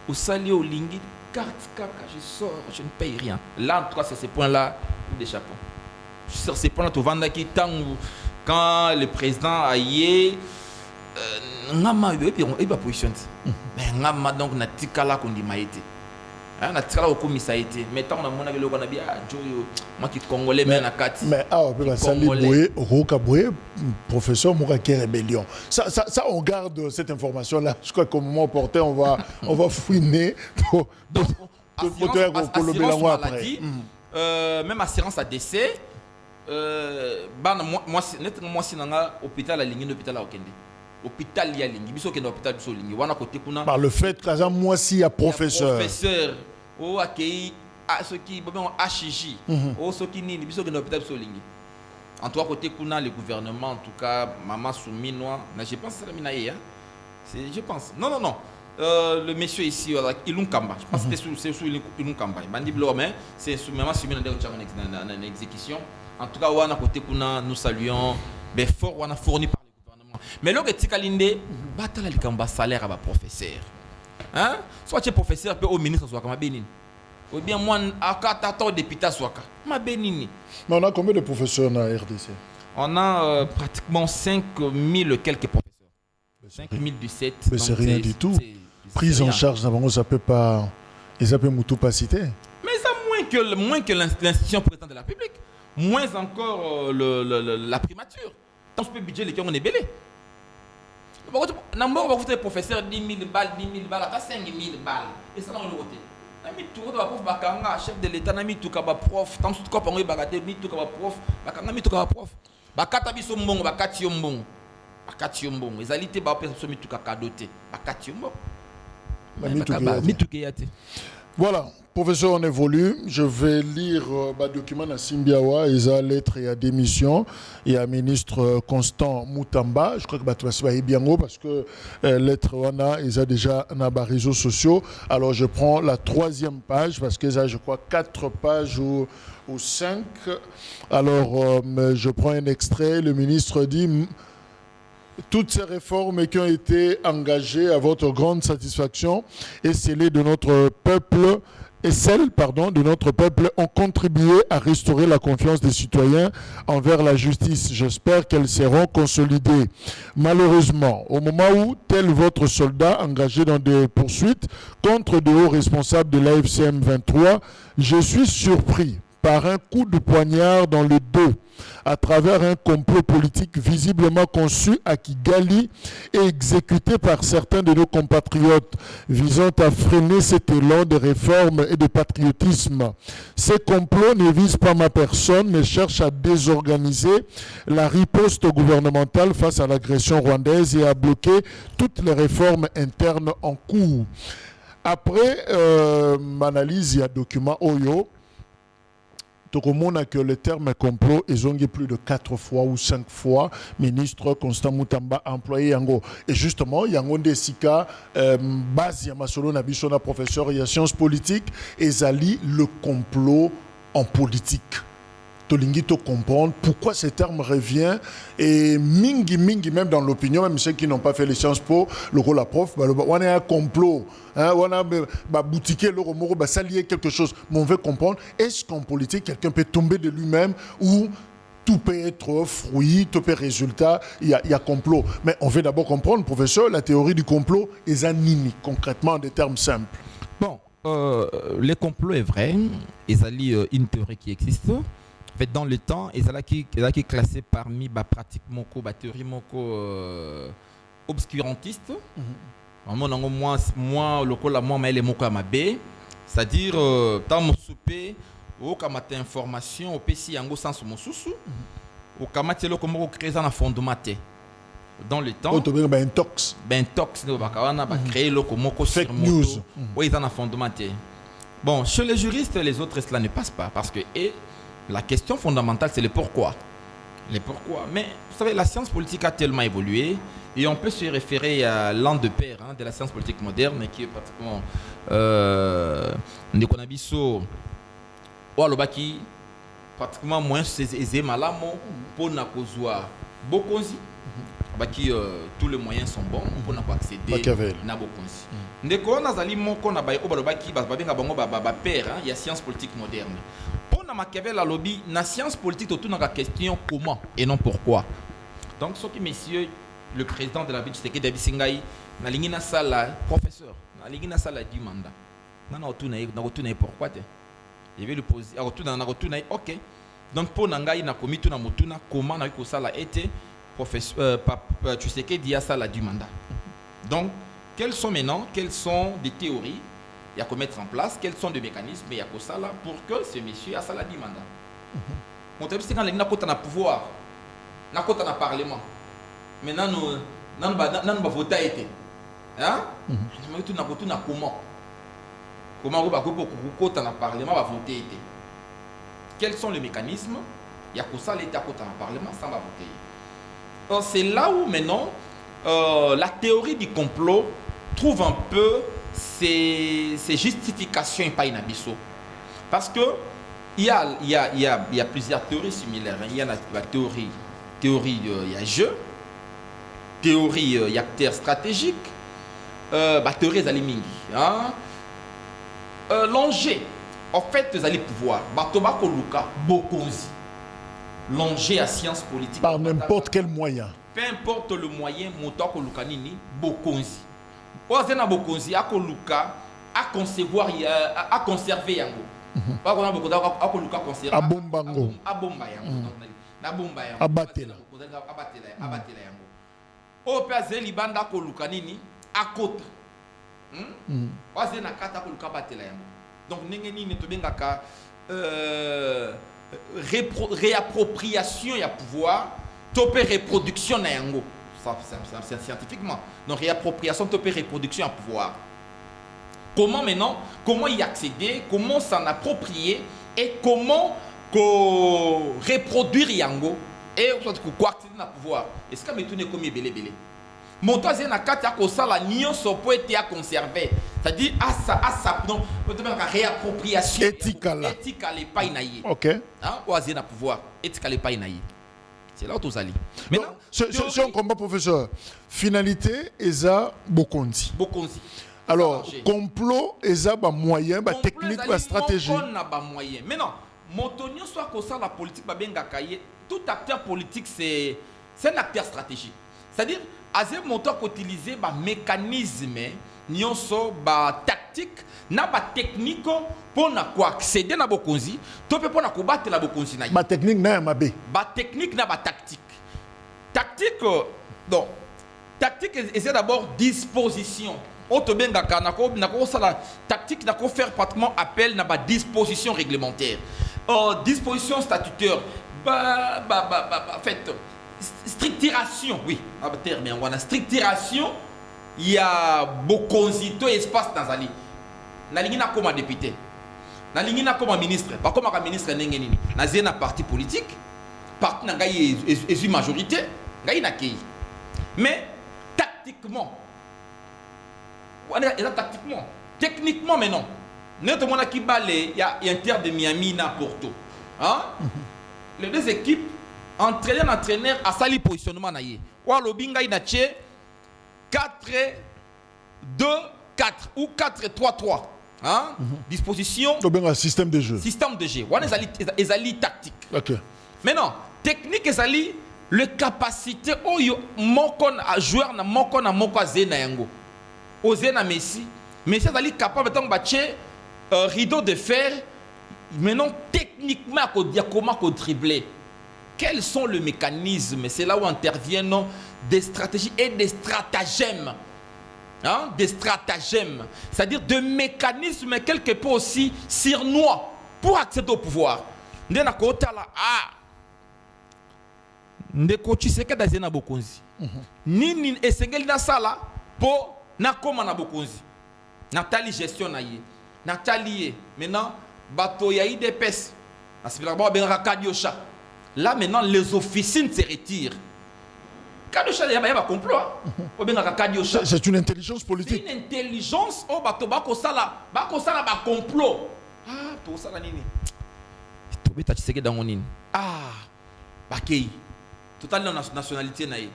au sali au lingi carte kaka je sors, je ne paye rien. Là en tout cas c'est ces points là ou des chapeaux. Sur ces points là tu vends qui tant quand le président a yé ngama et puis il va positionner. Mais ngama donc na tikala qu'on dit maïté. Na tikala au commissaire été. Mais tant on a mon avec le Canada joyo moi qui congolais mais na kati. Mais on peut sali boye roka boye professeur Mouraki rébellion. Ça on garde cette information là. Je crois qu'au moment opportun on va fouiner pour même assurance à décès moi si nanga hôpital à ligne hôpital à Okende hôpital ya ligne biso kende hôpital biso ligne wana côté kuna par le fait que moi si à professeur o akei ce qui bon HJ o ce qui ni biso kende hôpital biso ligne en trois côtés kuna le gouvernement en tout cas maman Souminois je pense ça mina hein je pense non le monsieur ici Ilunkamba je pense que c'est sous Ilunkamba bandi blo mais c'est sous maman Souminois en exécution en tout cas wana côté kuna nous saluons fort wana fourni par le gouvernement mais lo que tikalinde batala likamba salaire à ba professeur hein soit tu es professeur peut au ministre soit comme benini ou bien moi akata to député soit ma benini. Mais on a combien de professeurs dans la RDC? On a pratiquement 5000 quelques professeurs. 5017. Mais c'est rien du tout. Prise en charge, ça peut pas. Ils appellent Moutou pas cité. Mais ça moins que l'institution présidente de la République, moins encore la primature. Dans ce budget, les gens on est belé. N'importe quoi, vous professeur 10 000 balles, 5 000 balles. Et ça, on le vote. Nami tout ka prof bakanga chef de l'état nami tout ka ba prof tant tout ka pango bagate mi tout ka ba prof bakanga mi tout ka ba prof bakata biso mbongo bakati yo mbongo ezalité ba pesa so mi tout ka kadoté bakati yo mbongo mi tout ke yate. Voilà, professeur, on évolue. Je vais lire le document de Simbiawa, il y a lettre et à démission. Il y a ministre Constant Moutamba. Je crois que tu vas bien haut parce que lettre wana, il y a déjà dans les réseaux sociaux. Alors je prends la 3e page parce que ça, je crois, 4 pages ou 5. Alors je prends un extrait. Le ministre dit... Toutes ces réformes qui ont été engagées à votre grande satisfaction et celles de notre peuple de notre peuple ont contribué à restaurer la confiance des citoyens envers la justice. J'espère qu'elles seront consolidées. Malheureusement, au moment où, tel votre soldat engagé dans des poursuites contre de hauts responsables de l'AFCM 23, je suis surpris par un coup de poignard dans le dos à travers un complot politique visiblement conçu à Kigali et exécuté par certains de nos compatriotes visant à freiner cet élan de réforme et de patriotisme. Ces complots ne visent pas ma personne mais cherchent à désorganiser la riposte gouvernementale face à l'agression rwandaise et à bloquer toutes les réformes internes en cours. Après m'analyse, il y a document Oyo. Donc, on a que le terme complot est plus de 4 fois ou 5 fois. Ministre Constant Moutamba employé Yango. Et justement, Yango Desika, base Yamasolo Nabishona, professeur, il y a sciences politiques, et Zali, le complot en politique. Tolingi to comprendre pourquoi ce terme revient et mingi même dans l'opinion, même ceux qui n'ont pas fait les sciences po, le rôle la prof, on a un complot, on a boutiqué le remoro, ça lié quelque chose. Mais on veut comprendre, est-ce qu'en politique quelqu'un peut tomber de lui-même ou tout peut être fruit, tout peut être résultat, il y a complot. Mais on veut d'abord comprendre, professeur, la théorie du complot est animi, concrètement en des termes simples. Bon, le complot est vrai, il y a une théorie qui existe. En fait, dans le temps, ils sont classés parmi pratiquement la théorie obscurantiste. Moi, le col moi, les mots comme c'est-à-dire, dans mon souper, au kamate information, au PC yango sans mon sous, au kamate le comment créer un fondement. Dans le temps, ben tox, créer le comment fake news. Oui, ils ont un fondement. Bon, chez les juristes, les autres, cela ne passe pas parce que la question fondamentale, c'est le pourquoi. Les pourquoi. Mais vous savez, la science politique a tellement évolué et on peut se référer à l'un de père de la science politique moderne qui est pratiquement Ndekonabiso Walobaki, pratiquement moins c'est malamo pour nakozwa bokonzi. Baki tous les moyens sont bons pour accéder na bokonzi. Ndeko nazali moko na baye obalobaki babenga bango ba père il y a science politique moderne. Pour Machiavel la lobby na science politique autour de la question comment et non pourquoi. Donc ce qui messieurs le président de la ville c'est que David Singai na lingi na sala professeur na lingi na sala du mandat. Na retourner pourquoi te. Je vais le poser à retourner OK. Donc pour nangai na komitu na mutuna comment na ko sala été professeur tu sais que dia sala du mandat. Donc quelles sont des théories il y a qu'à mettre en place, quels sont les mécanismes il y a qu'à ça là pour que ce monsieur a ça la demande. On t'a dit c'est quand il n'a pas pouvoir, n'a pas de parlement. Maintenant nous va voter été. Hein? Mais tout n'a comment on va pour dans le parlement va voter été. Quels sont les mécanismes? Il y a qu'à ça l'État dans le parlement ça va voter. Alors c'est là où maintenant la théorie du complot trouve un peu ces justifications et pas inabisso. Parce que il y a plusieurs théories similaires. Il y a la théorie il y a jeu, théorie il y a acteur stratégique, théorie des mingi. L'enjeu, en fait, vous allez pouvoir. Batoba Koluka, Bokonzi. L'enjeu à science politique. Par n'importe quel moyen. Peu importe le moyen, Moto Koluka Nini, Bokonzi. Ozena Bokonzi a Koluka à concevoir à conserver yango. Pas qu'on a beaucoup à Koluka conserver. À Bombango. À Bomba yango. Na Bomba yango. À Batela. À Batela yango. O pezeli banda Koluka nini à Kota. Ozena kata Koluka Batela yango. Donc ndenge nini to bengaka réappropriation ya pouvoir, topé reproduction na yango. Ça, c'est scientifiquement. Donc, réappropriation, topé reproduction à pouvoir. Comment maintenant, comment y accéder, comment s'en approprier et comment reproduire Yango et quoi accéder à pouvoir. Est-ce que maintenant comme belé belé. Mon troisième acte a causé la nion so peut être conservé. C'est-à-dire à sa non, réappropriation éthique à l'épaille naïe. OK. Hein, ou à pouvoir éthique à l'épaille naïe. C'est là où tous allez. Maintenant, c'est un combat, professeur. Finalité, eza bokonzi. Bokonzi. Alors, complot, eza ba moyen, ba technique, ba stratégie. On a ba moyen. Maintenant, Montonio soit comme ça la politique ba benga kaye. Tout acteur politique c'est un acteur stratégique. C'est-à-dire, Azé montant qu'utiliser ba mécanisme, nyonso ba tactique, na ba technique pour na quoi accéder na bokonzi, to pe pour na combattre la bokonzi na. Ba technique na mabe. Ba technique na ba tactique. Tactique donc tactique c'est d'abord disposition. On te benga kanako nako sala tactique nako faire pratiquement appel na ba disposition réglementaire. Disposition statutaire fait structuration, oui, terme on a structuration, il y a beaucoup d'espace dans ali. Na lingi na comme député. Na lingi na comme ministre, pas comme un ministre nengeni. Na zena parti politique, parti na ngai est majorité, ngai na kei. Mais tactiquement, on est tactiquement, techniquement mais non. Notre monde qui balé, il y a Inter de Miami na Porto. Hein? Les deux équipes entraîneur à sali positionnement na ye. Wa lobinga ina tche 4-2-4 ou 4-3-3. Hein? Disposition. Un système de jeu. Système de jeu. Wana ezali tactique. OK. Maintenant, technique ezali le capacité oyo moko na joueur na moko zena yango. O zena Messi ezali capable de battre rideau de fer. Maintenant techniquement comment dribbler. Quels sont les mécanismes? C'est là où interviennent des stratégies et des stratagèmes. Hein? Des stratagèmes. C'est-à-dire des mécanismes quelque peu aussi sournois pour accéder au pouvoir. Ndeko Tshisekedi azena bokonzi. Nini esengeli na sala po na koma na bokonzi. Natali gestion na ye. Natali maintenant bato ya IDPS. Asibila ben rakadiosha. Là maintenant les officines se retirent. Kadosha il y a un complot. C'est une intelligence politique. C'est une intelligence au bato bako sala ba complot. Ah, to sala nini? To beta Tshisekedi dans nini? Ah, bakei. Total nationalité naïe.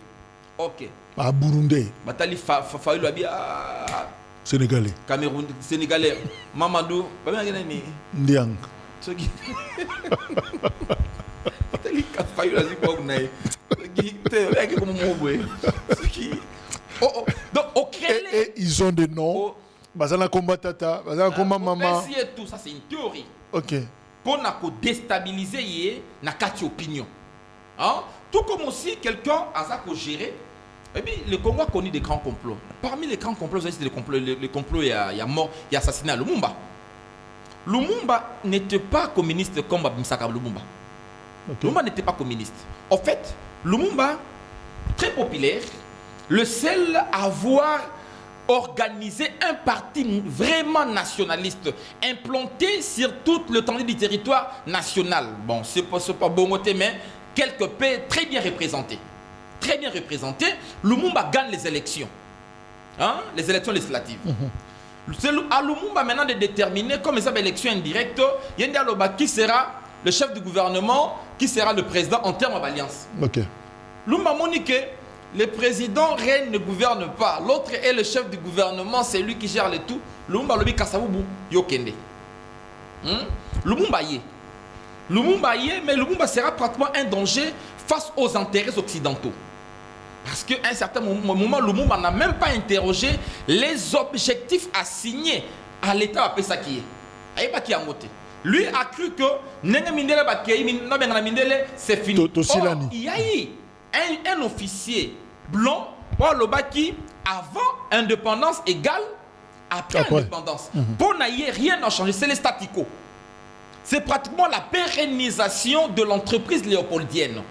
OK. À Burundi. Batali Faïlo abi Sénégalais. Cameroun, Sénégalais. Mamadou, ba bien ni Ndiang. Ce qui Batali Faïlo asi ko naïe. Qui te comme mobwe. Ce qui donc OK. Et ils ont des noms. Bazana combat tata, bazana combat maman. Tout ça c'est une théorie. OK. Pour déstabiliser na kati opinion. Hein? Tout comme aussi quelqu'un a ça pour gérer. Et bien, le Congo a connu des grands complots. Parmi les grands complots, c'est les complots, il y a mort, il y a assassinat Lumumba. Lumumba n'était pas communiste comme Babimsaka Lumumba. Okay. Lumumba n'était pas communiste. En fait, Lumumba, très populaire, le seul à avoir organisé un parti vraiment nationaliste, implanté sur toute l'étendue du territoire national. Bon, c'est pas bon côté, mais quelque peu très bien représenté. Très bien représenté. Lumumba gagne les élections. Hein? Les élections législatives. C'est à Lumumba maintenant de déterminer, comme ça, élection indirecte, qui sera le chef du gouvernement, qui sera le président en termes d'alliance. Okay. Lumumba monique, le président règne ne gouverne pas. L'autre est le chef du gouvernement, c'est lui qui gère le tout. Lumumba lobi kasabubu yokende. Lumumba yé. Lumumba y est, mais Lumumba sera pratiquement un danger face aux intérêts occidentaux. Parce qu'à un certain moment, Lumumba n'a même pas interrogé les objectifs assignés à l'État à Pesaki. Lui a cru que c'est fini. Or, il y a eu un officier blanc qui, avant indépendance égale après indépendance. Pour n'ailler rien n'a changé, c'est le statu quo. C'est pratiquement la pérennisation de l'entreprise léopoldienne.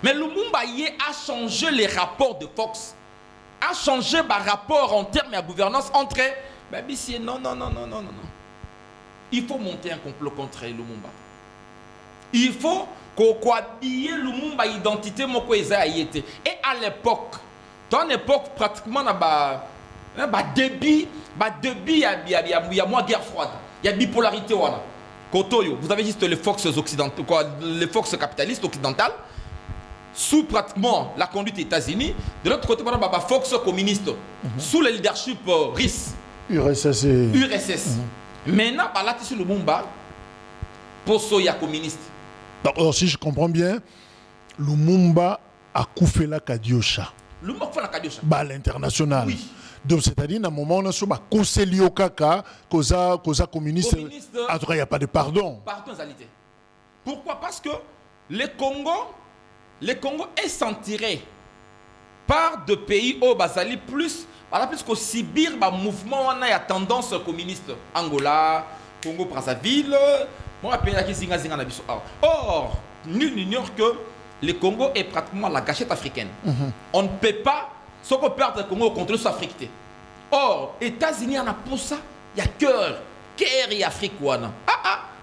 Mais Lumumba a changé les rapports de force, a changé le rapport en termes de gouvernance entre Babissier, non. Il faut monter un complot contre Lumumba. Il faut qu'on habille Lumumba identité moko eza yete. Et à l'époque, dans l'époque pratiquement débit il y a moins guerre froide. Il y a bipolarité wana. Kotoyo, vous avez juste les forces occidentales, les forces capitalistes occidentales sous pratiquement la conduite des États-Unis. De l'autre côté, on a forces communistes sous le leadership russe. URSS. Maintenant, par là, tu le Lumumba, pour soya communiste. Alors, si je comprends bien, Lumumba a coupé la Kadiosha. Lumumba a coupé la Kadiosha. À l'international. Oui. Donc, c'est-à-dire, à un moment, on a souvent conseillé au Kaka, causa communiste. En tout cas, il n'y a pas de pardon. Pardon, Zalité. Pourquoi? Parce que le Congo est sentiré par deux pays au Basali plus qu'au Sibir, le mouvement a tendance communiste. Angola, Congo, Brazzaville. Or, nul n'ignore que le Congo est pratiquement la gâchette africaine. On ne peut pas, ce qu'on perd le Congo contre l'Afrique. Or, les États-Unis en a pour ça, il y a cœur et Afrique.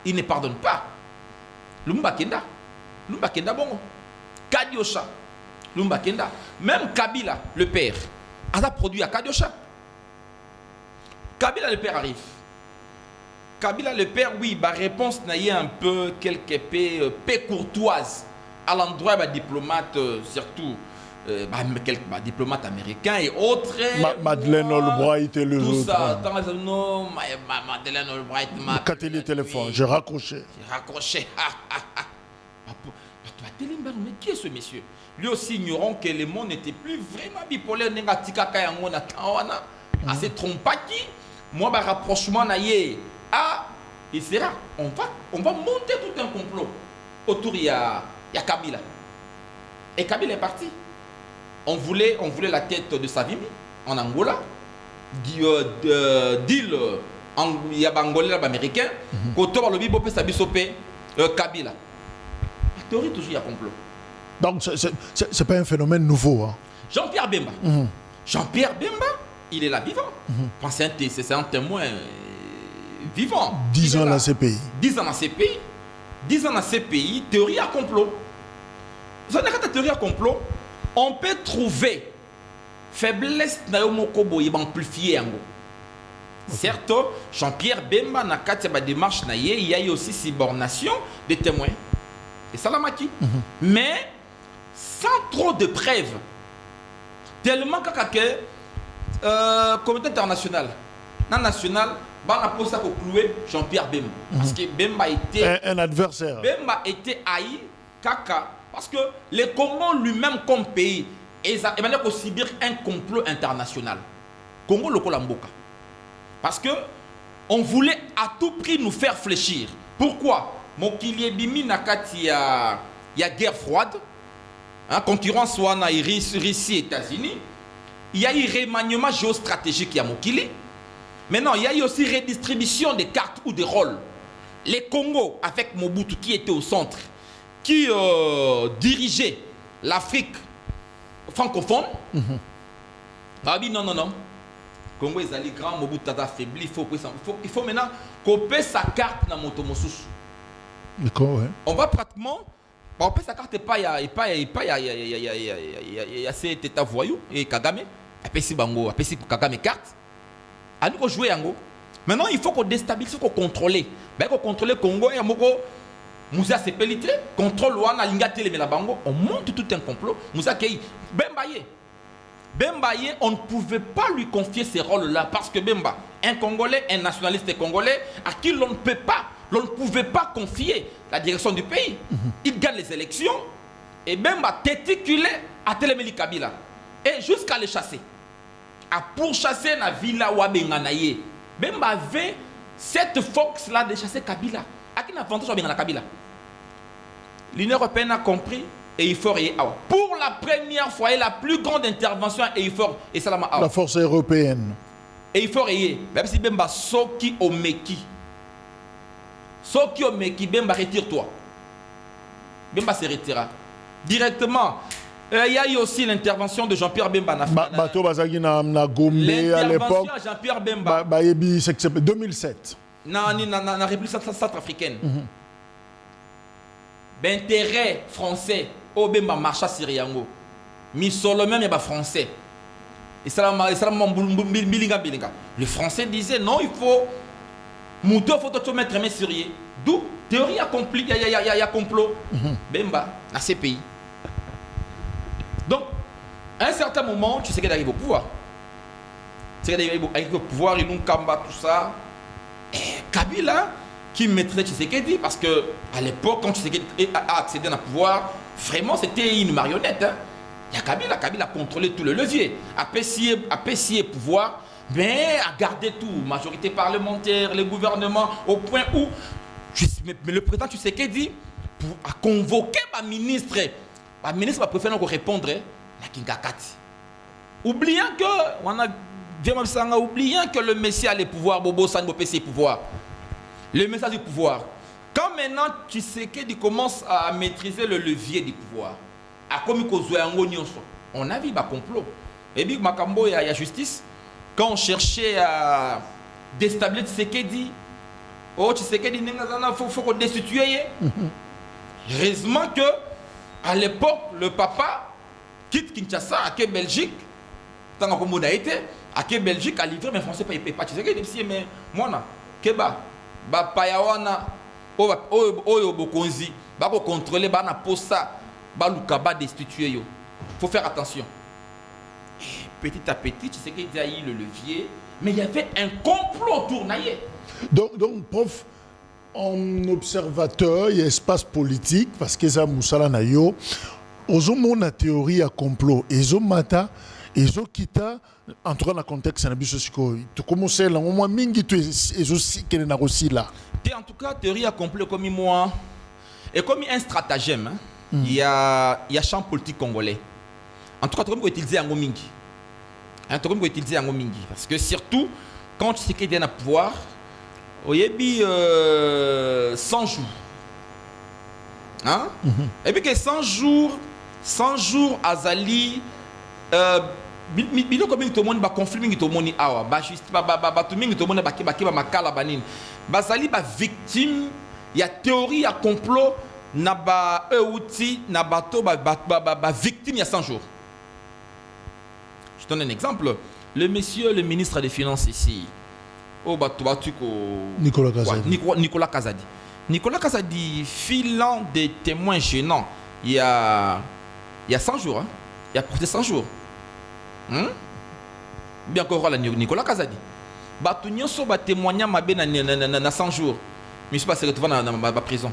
Ils ne pardonnent pas. Lumumba Kenda bongo. Kadiosha, Lumumba Kenda. Même Kabila, le père, a produit à Kadiosha. Kabila, le père arrive. Kabila, le père, oui, ma réponse n'a eu un peu quelque paix courtoise à l'endroit des diplomates, surtout quelques diplomates américains et autres. Madeleine Albright et le tout autres. Ça, Madeleine Albright m'a quand il est téléphone, j'ai raccroché. Mais qui est ce monsieur? Lui aussi ignorant que le monde n'était plus vraiment bipolaire. Assez trompaki. Moi, ma rapprochement naïe. Et c'est là, on va monter tout un complot autour il y a Kabila. Et Kabila est parti. On voulait la tête de Savimbi en Angola. Deal il y a Angolais américain. Quand on a le bibo Sabisopé Kabila. La théorie toujours il y a complot. Donc c'est pas un phénomène nouveau. Hein. Jean-Pierre Bemba. Jean-Pierre Bemba, il est là vivant. C'est un témoin vivant. 10 ans dans ces pays. 10 ans dans ces pays. 10 ans dans ces pays, théorie à complot. Vous savez, quand la théorie à complot, on peut trouver faiblesse dans le Kobo, il va amplifier. Certes, Jean-Pierre Bemba, dans la démarche, il y a eu aussi subornation des témoins. Et ça l'a maquis. Mais sans trop de preuves. Tellement que la communauté internationale, national, a posé ça pour clouer Jean-Pierre Bemba. Parce que Bemba était un adversaire. Bemba était haï, Kaka. Parce que le Congo lui-même comme pays, il va subir un complot international. Congo le Kolamboka. Parce que on voulait à tout prix nous faire fléchir. Pourquoi? Mokili Bimi Nakati, il y a guerre froide, concurrence Wana, Russie, États-Unis. Il y a eu remaniement géostratégique à Mokili. Maintenant, il y a eu aussi redistribution des cartes ou des rôles. Les Congo, avec Mobutu qui était au centre, qui dirigeait l'Afrique francophone, a dit non. Congo est allé grand, Mobutu a affaibli, il faut maintenant couper sa carte dans Motomosus. D'accord, ouais. On va pratiquement. On peut sa carte et pas il y a cet état voyou et Kagame. Après si Bango, après si Kagame carte. À nous jouer Yango. Maintenant il faut qu'on déstabilise, il faut qu'on contrôle. Ben qu'on contrôle le Congo et Moko. Moussa c'est pelité, contrôle Wana Lingate le Bango. On monte tout un complot. Moussa Kei Bembaye, on ne pouvait pas lui confier ces rôles-là parce que Bemba, un Congolais, un nationaliste congolais, à qui l'on ne pouvait pas confier la direction du pays. Il gagne les élections et Bemba téticulait à Téléméli Kabila et jusqu'à les chasser. À pourchasser la villa Wabenganaye. Bemba avait cette force-là de chasser Kabila. À qui l'avantage Wabengana Kabila? L'Union européenne a compris. Et il faut pour la première fois et la plus grande intervention et il faut et Salama la force européenne et il faut même si Bemba soki omeki Bemba retire-toi. Bemba se retira directement Il y a eu aussi l'intervention de Jean-Pierre Bemba. Bato Bazagi na Gombe à l'époque. L'intervention de Jean-Pierre Bemba. 2007. Dans la République centrafricaine. L'intérêt français au Bemba marcha Syriango. Mais solo même il y a français. Et ça le français disait non, il faut tout mettre mes sérieux. D'où théorie accomplie, il y a complot. Bemba dans ces pays. Donc, à un certain moment, tu sais qu'il arrive au pouvoir. Tu sais qu'il arrive au pouvoir, il nous combat tout ça. Et Kabila, qui maîtrisait Tshisekedi, parce que à l'époque, quand Tshisekedi a accédé au pouvoir, vraiment c'était une marionnette. Hein. Il y a Kabila a contrôlé tout le levier, a pessier pouvoir, mais a gardé tout, majorité parlementaire, le gouvernement, au point où mais le président Tshisekedi a convoqué ma ministre. Le ministre va préférer répondre à Kingakati. Oubliant que le Messie a le pouvoir, Bobo San Bopé ses pouvoirs. Le message du pouvoir. Quand maintenant Tshisekedi commence à maîtriser le levier du pouvoir, on a vu un complot. Et puis, il y a justice. Quand on cherchait à déstabiliser Tshisekedi, Tshisekedi, il faut destituer. Heureusement que à l'époque, le papa quitte Kinshasa, à quelle Belgique, tant qu'on a été, à quelle Belgique, à livrer, mais français pas Tshisekedi, mais moi, Keba, Payawana, Bokonzi, contrôler, na posa, Lukaba destituer. Il faut faire attention. Et petit à petit, Tshisekedi a eu le levier, mais il y avait un complot tournaillé. Donc, prof, en observateur et espace politique, parce que ça Moussala Nayo, aux hommes la théorie à complot, et aux mata, et aux kita, en tout cas dans le contexte, tu commences là, au moins mingi tu es aussi qu'elle n'a aussi là. En tout cas, théorie à complot comme moi, et comme un stratagème, hein, il y a champ politique congolais. En tout cas, tu peux utiliser un mingi. Tu peux utiliser un mingi, parce que surtout quand tu sais qu'il y a un pouvoir. Il y a 100 jours. Hein? Et puis que 100 jours, Azali, bilo comme tout le monde ba conflit tout le monde awa, ba juste ba tout le monde ba makala banine. Bazali ba victime, il y a théorie, il y a complot, na ba outil, na bato ba victime il y a 100 jours. Je donne un exemple. Le ministre des Finances ici. Nicolas Kazadi. Nicolas Kazadi. Nicolas Kazadi, filant des témoins gênants, il y a 100 jours. Hein? Il y a porté 100 jours. Bien encore là, Nicolas Kazadi. Batunyo so ba témoignant ma ben na 100 jours. Mais je pas se retrouver dans ma prison.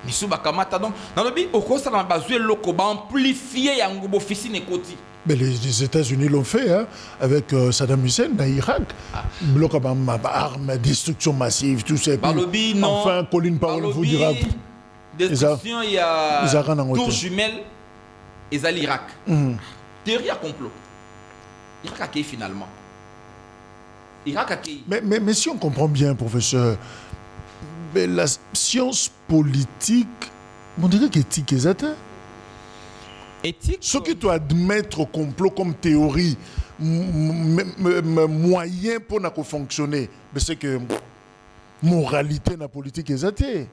Mais sous ba kamata donc dans le but au cours ça va jouer loco ba amplifier ya ngobo officine koti. Mais les États-Unis l'ont fait hein, avec Saddam Hussein dans l'Irak. Bloc armes, destruction massive, tout ça. Balobi, non. Enfin, Colin Powell vous dira. Destruction, il y a tour jumelle, et à l'Irak. Théorie à complot. Irak a qui finalement. Irak a qui. Mais si on comprend bien, professeur, mais la science politique, on dirait qu'éthique est atteinte. Éthique. Ce qui doit admettre au complot comme théorie, moyen pour fonctionner, c'est que moralité dans la politique est athée.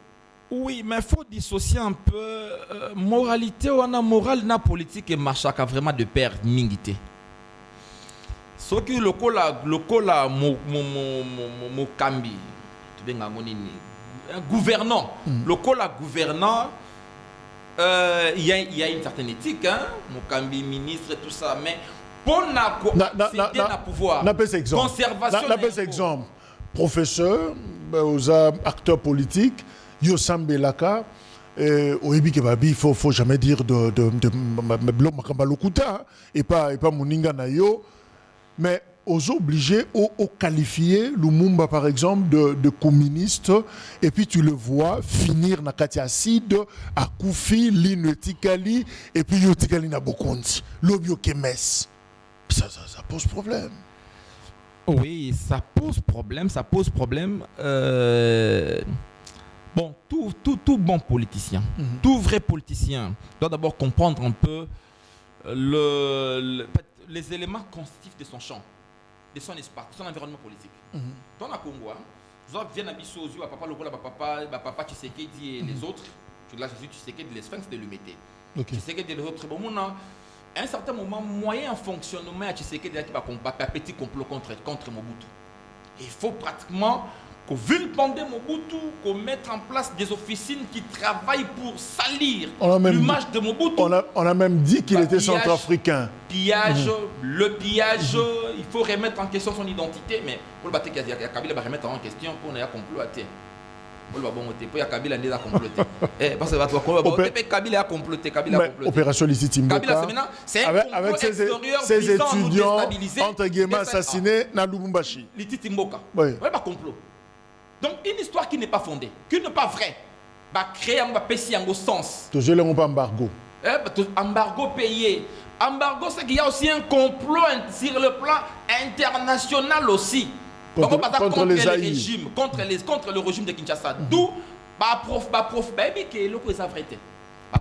Oui, mais il faut dissocier un peu moralité ou morale dans la politique et marche vraiment de pair mingité. Ce qui le cola mo kambi, un gouvernant, le cola gouvernant. Il y a une certaine éthique, hein, Mokambi, ministre, tout ça, mais pour le pouvoir, conservation. Exemple, professeur, acteur politique, Yossam Belaka, il faut jamais dire de et pas Moninga Nayo, mais aux obligés au qualifier Lumumba par exemple de communiste et puis tu le vois finir na kati acide à Koufi l'inutikali et puis yotikali na bokonzi lobio kemes ça pose problème. Oui, ça pose problème Bon, tout bon politicien, tout vrai politicien doit d'abord comprendre un peu les éléments constitutifs de son champ, de son espace, de son environnement politique. Dans la Congo, vous avez bien habitué aux yeux, papa Tshisekedi et les autres. Là, je suis Tshisekedi, les sphinx de l'humidité. Tshisekedi et les autres, bon, à un certain moment, moyen fonctionnement à Tshisekedi qui va combattre un petit complot contre Mobutu. Il faut pratiquement qu'on vilipender Mobutu, qu'on mette en place des officines qui travaillent pour salir l'image de Mobutu. On a même dit qu'il était centrafricain. Le pillage, il faut remettre en question son identité, mais pour le battre, Kabila va remettre en question pour ne pas comploter. Parce que Kabila a comploté. Opération Licite Mboka. C'est avec ses étudiants, entre guillemets, assassinés dans Lubumbashi. Licite Mboka. Oui. Pas complot. Donc, une histoire qui n'est pas fondée, qui n'est pas vraie, va créer un PC en sens. Toujours le embargo. Embargo payé. Embargo, c'est qu'il y a aussi un complot sur le plan international aussi. Contre les régimes, contre le régime de Kinshasa. D'où,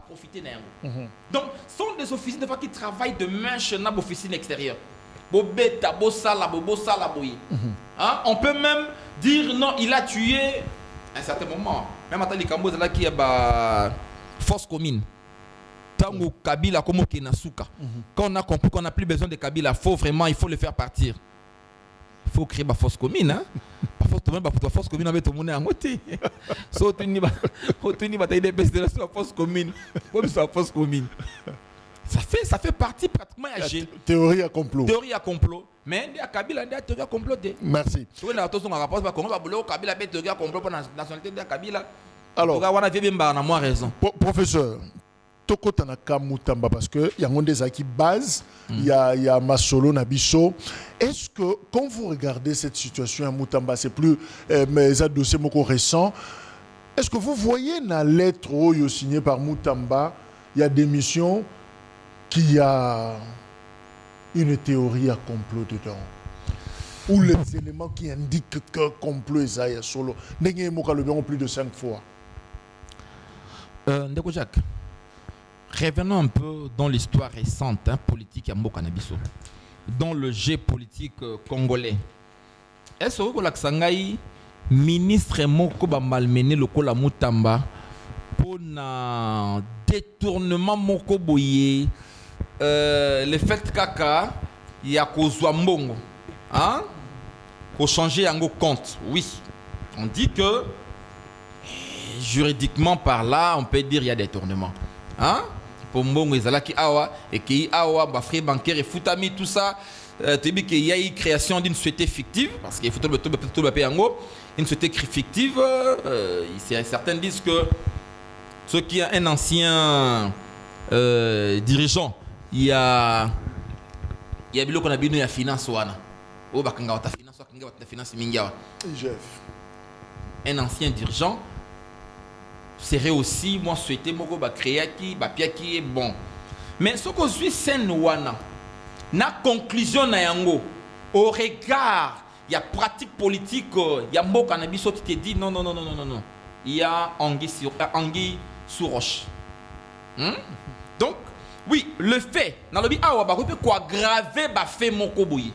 profiter d'un. Donc, ce sont des officiers de fois qui travaillent de main chez les officines extérieures. On peut même dire non, il a tué à un certain moment. Même à Likambo, là qui est force commune. Tango Kabila comme Kenasuka. Quand on a compris qu'on n'a plus besoin de Kabila, il faut le faire partir. Il faut créer une force commune. Force commune avec tout le monde en côté. So tu n'y vas pas force commune. Force commune. Ça fait partie pratiquement âgée. Théorie à complot. Théorie à complot. Mais il y a Kabila, il y a théorie à complot. Merci. Alors, on a raison. Professeur, Toko Tanaka Moutamba, parce qu'il y a des qui base, il y a Masolo Nabiso. Est-ce que, quand vous regardez cette situation à Moutamba, c'est plus mais un dossier récent, est-ce que vous voyez dans la lettre signée par Moutamba, il y a des missions qu'il y a une théorie à complot dedans, ou les éléments qui indiquent que complot est solo. N'est-ce pas plus de 5 fois. Ndeko Jacques, revenons un peu dans l'histoire récente politique à Mokanabiso, dans le jeu politique congolais. Est-ce que l'Aksangaï, ministre Moko ba malmené le Kola Moutamba, pour un détournement Moko Boye, le fait kaka il y a kozwa mbongo pour changer un compte. Oui, on dit que juridiquement par là on peut dire il y a des tournements pour mbongo ezalaki awa et qui awa ba frais bancaires et futami tout ça tu dis qu'il y a eu création d'une société fictive parce qu'il faut tout le payer en gros une société fictive. Certains disent que ce qui est un ancien dirigeant, il y a biloko na bino ya finance wana o bakanga wata finance wakanga wata finance mingiawa. Un ancien dirigeant serait aussi moi souhaité moko ba créer qui ba pia qui est bon, mais ce que je suis scène wana na conclusion na yango au regard il y a pratique politique il y a mboka na biso qui te dit non il y a anguille sous roche. Donc oui, le fait, dans le but, quoi graver ba fait mon koboyi.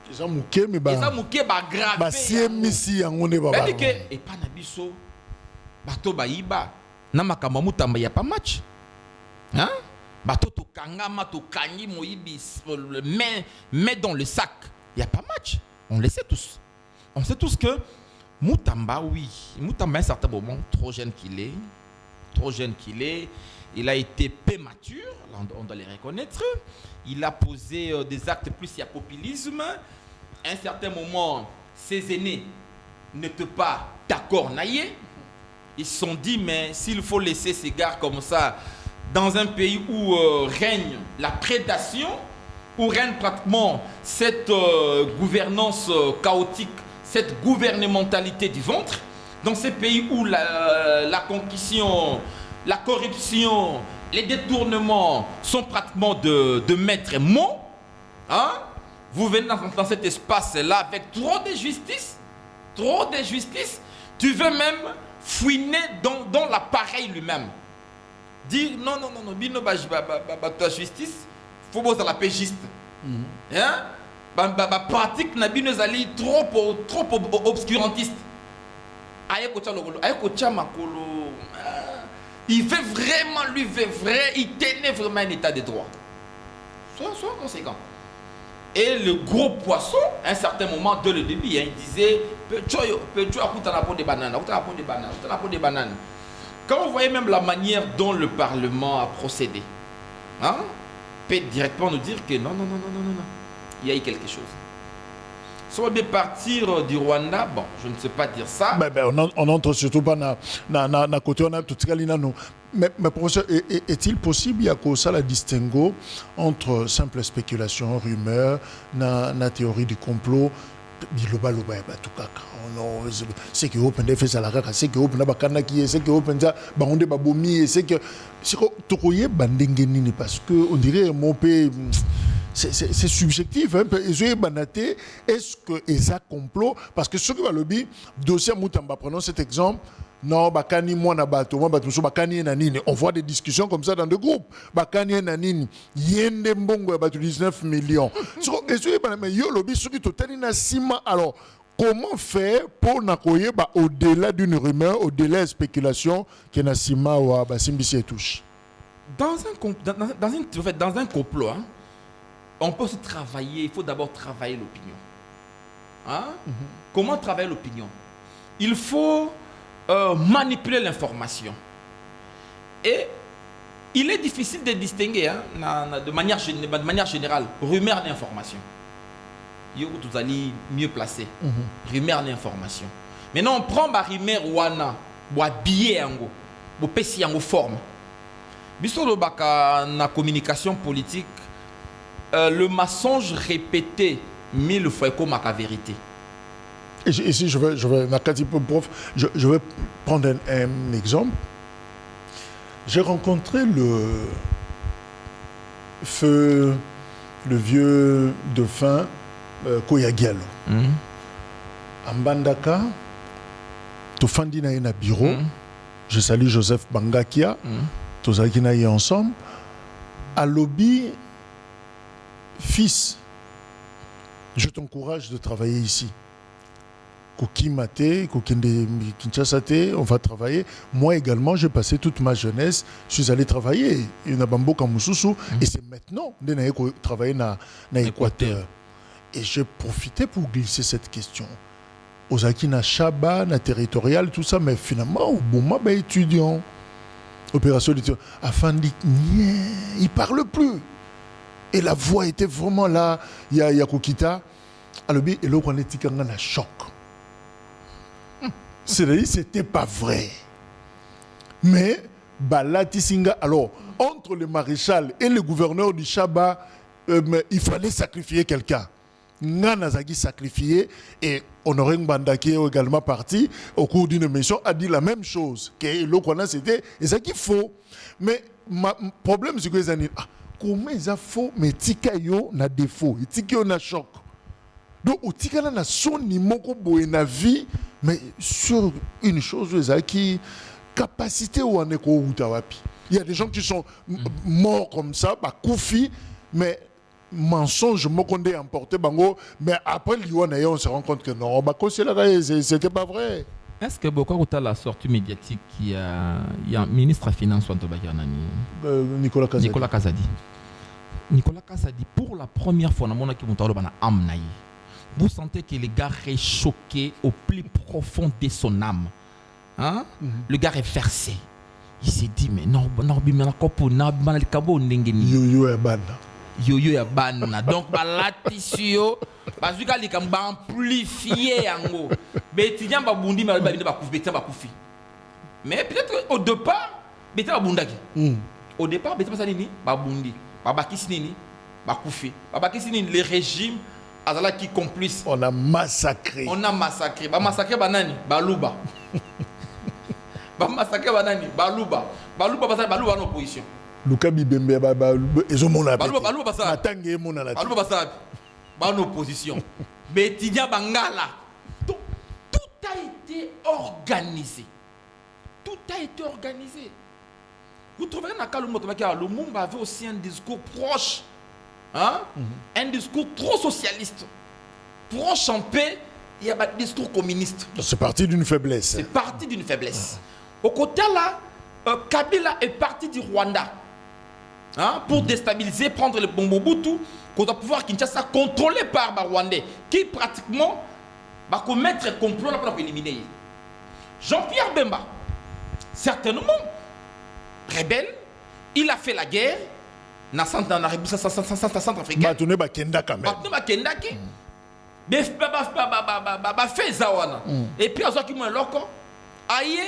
Ils ont mouké mais ba graver. Ba siemisi yango ne ba. Et pas na biso. Bato ba iba. Na makamba mutamba ya pas match. Bato to kangama to kanyi moyibi met dans le sac. Il y a pas match. On le sait tous. On sait tous que Moutamba, oui. Moutamba à un certain moment, trop jeune qu'il est. Il a été peu mature, on doit les reconnaître. Il a posé des actes plus il y a populisme. À un certain moment, ses aînés n'étaient pas d'accord naïe. Ils se sont dit, mais s'il faut laisser ces gars comme ça, dans un pays où règne la prédation, où règne pratiquement cette gouvernance chaotique, cette gouvernementalité du ventre, dans ces pays où la concussion, la corruption, les détournements sont pratiquement de maître mot, vous venez dans cet espace-là avec trop de justice, trop d'injustice, tu veux même fouiner dans l'appareil lui-même. Dire non, bino ba justice, faut bosser la pégiste. Hein? Pratique na bino zali trop obscurantiste. Il veut vraiment, il tenait vraiment un état de droit. Sois conséquent. Et le gros poisson, à un certain moment, dès le début, il disait quand vous voyez même la manière dont le Parlement a procédé, hein, peut directement nous dire que non, il y a eu quelque chose. Si on veut partir du Rwanda, bon, je ne sais pas dire ça. On entre surtout pas na côté on a tout mais professeur, est-il possible y a ça la distinguo entre simple spéculation, rumeur, na théorie du complot, biloba tout kaka. Non, c'est que open fait ça la kaka, c'est que open bakana qui c'est que open ça ba onde ba bomi, c'est que tokoye bandenge nini parce que on dirait mon pays. C'est subjectif. Hein? Est-ce que c'est un complot? Parce que ce qui va le dire, dossier Moutamba, prenons cet exemple. Non, Bakani, moi, on voit des discussions comme ça dans des groupes. Bakani, Nanini, Yende Mbongo, 19 millions. Alors, comment faire pour n'akoyer au-delà d'une rumeur, au-delà de la spéculation, que Nassima ou Basimbisi et touche? Dans un complot, hein, on peut aussi travailler, il faut d'abord travailler l'opinion. Hein? Comment travailler l'opinion? Il faut manipuler l'information. Et il est difficile de distinguer hein, de manière générale rumeur d'information. Vous allez mieux placer. Rumeur d'information. Maintenant, on prend ma rumeur wana, bois billet en go, bois pessi en forme. Bisolo baka na communication politique. Le mensonge répété 1000 fois comme la vérité. Et ici, je vais prendre un exemple. J'ai rencontré le vieux dauphin Koyagialo. En Bandaka, Tofandi na un bureau. Je salue Joseph Bangakia. Tozaki na ensemble. À lobby. Fils, je t'encourage de travailler ici. Kokimate, Kokende Kinshasate, on va travailler. Moi également, j'ai passé toute ma jeunesse, je suis allé travailler. Et c'est maintenant que je travailler dans l'Équateur. Et j'ai profité pour glisser cette question. Ozaki na Chaba, na territorial, tout ça, mais finalement, au bon moment, étudiant, opération d'étudiant, afin de dire, il ne parle plus. Et la voix était vraiment là. Il y a Kokita. Alors, et là, on était dans un choc. C'est-à-dire, c'était pas vrai. Mais, Balatisinga, alors, entre le maréchal et le gouverneur du Chaba, il fallait sacrifier quelqu'un. Nanazagi sacrifié et Honoré Mbandaki est également parti au cours d'une mission a dit la même chose. Que l'Okwana c'était et ça qu'il faut. Mais le problème c'est que les années comment ils ont faux mais tika yo na défaut, tika yo na choc. Donc au tika na son nimoko boé na vie mais sur une chose qui capacité ou en éco utawapi. Il y a des gens qui sont morts comme ça, bah koufi mais mensonge mokonde emporté bango mais après on se rend compte que non bah c'était pas vrai. Est-ce que beaucoup de la sortie médiatique il y a un ministre des Finances Nicolas Kazadi. Nicolas Kazadi pour la première fois dans mon équipe vous sentez que le gars est choqué au plus profond de son âme. Hein? Le gars est versé. Il s'est dit mais non yo ya banna donc balatisio bazuka likamba amplifier yango betinya babundi ba kufi mais peut-être au départ beta babundaki au départ beta pasali ni babundi babakisi nini bakufi babakisi nini le régime azala qui complice on a massacré ba massacrer banani baluba ba massacrer banani baluba basali baluba en opposition Luka Bibembe ezomona baluba atange mona la baluba basali ba en opposition betinya bangala toute été organisé. Tout a été organisé. Vous trouverez dans Lumumba avait aussi un discours proche, hein? Un discours trop socialiste, proche en paix. Il y a un discours communiste. C'est parti d'une faiblesse. C'est parti d'une faiblesse. Au côté là, Kabila est parti du Rwanda, hein, pour déstabiliser, prendre le Mobutu, qu'on doit pouvoir Kinshasa contrôlé par les Rwandais, qui pratiquement va commettre un complot pour éliminer. Jean-Pierre Bemba, certainement, rebelle, il a fait la guerre dans la République centrafricaine. Batoune Bakenda quand même. Batoune Bakenda qui fait Zawana. Et puis, à ce moment là, aïe,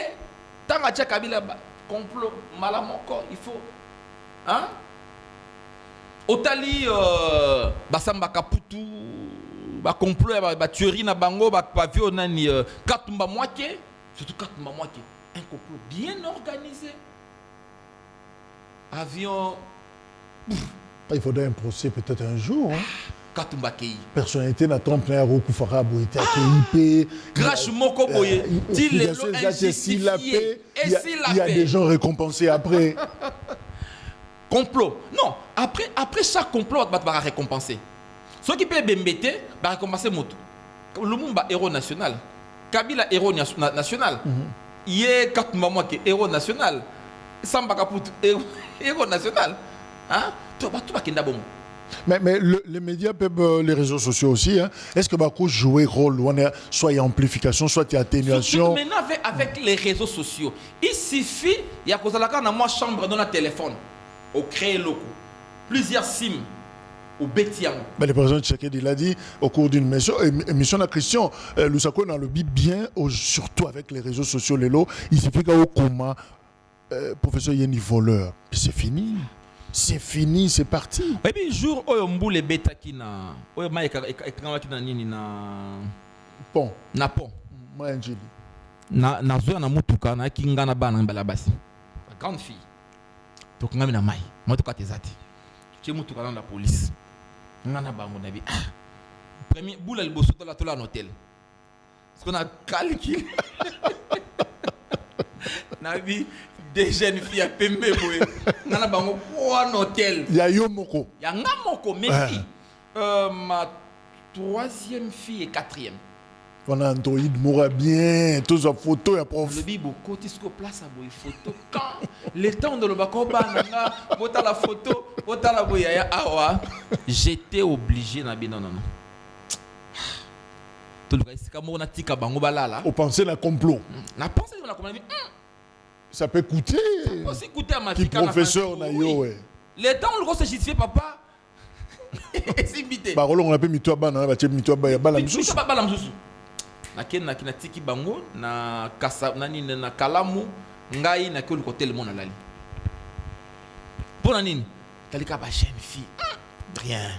tant que Kabila complot, malamoko, il faut. Hein? Otali, Basamba Kaputu, complot, tuerie na bango, pavio nani, Katumba Mwake, surtout Katumba Mwake, un complot bien organisé. Avion. Il faudrait un procès peut-être un jour. Hein. Katumba Kei. Personnalité n'a trompe n'a Roku Farabo était accueilli. Grâce Moko Boye. Il y a des gens récompensés après. Complot. Non, après chaque complot, on va récompenser. Ceux qui peuvent m'embêter, va récompenser Moto. Lumumba, héros national. Kabila, héros national. Yé Katumba Mwake, héros national. Samba Kaputu, héros national. Hein? Tout va kenda bon. Mais les médias peuvent, les réseaux sociaux aussi, hein? Est-ce que Bako jouer rôle, soit il y a amplification, soit il y a atténuation? Surtout maintenant avec les réseaux sociaux, il suffit, il y a dans ma chambre, dans le téléphone, au créer locaux, plusieurs SIM, au Bétiam. Mais le président Tshisekedi l'a dit au cours d'une émission de Christian, Lusako dans le bit bien, surtout avec les réseaux sociaux, les lots, il suffit qu'au coma, professeur Yeni voleur, puis c'est fini. C'est fini, c'est parti. Et puis, jour où on boule les bêta qui na. Où on a nini na. Pont. Na pont. Moi, Angeli. Na zoya na mutuka na kinga na bana mbala basi. Grande fille. Donc, ngami na mai. Moi, tu tes zati. Tu es mutuka dans la police. Ngana bango na bi. Premier boule le bosso to la hôtel. Parce qu'on a calculé. Nabi. Des jeunes filles à Pembe, nana bango un hôtel. Il y a Yomoko. Il y a Ngamoko, mes filles. Ma troisième fille et quatrième. On a Android moura bien, tous en photo et prof. Le bibo côté ce place à boy photo quand le temps de le bakoba nanga bota la photo, bota la boya awa. J'étais obligé na non. Tout le gars c'est comme on a tika bango balala. On pensait la complot. Na pensé on a comme ça peut coûter. Ça peut aussi coûter à ma fille. Professeur, on a eu, ouais. Les temps, on se justifie, papa. C'est invité. Bah, on a pu mettre toi, on a pu mettre toi, balam sous. Balam sous. Na tiki bango, na kasa, na kalamu, ngai na kolo côté le monde alali. Pour nani, kalika ba jeune fille. Rien.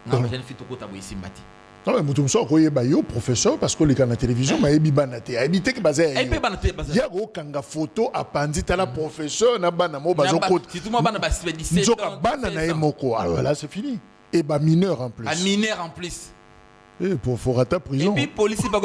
Na jeune fille to kota boy simbati. Non, mais mutum so ko yeba yo professeur parce que les canaux télévision ma yebi banate habité que bazé il y a au kanga photo apandi tala professeur na bana mo bazo ko si tout moi bana ba 17 ans bana na emoko alors là c'est fini et bah mineur en plus un mineur en plus et pour faut rater prison et puis police ba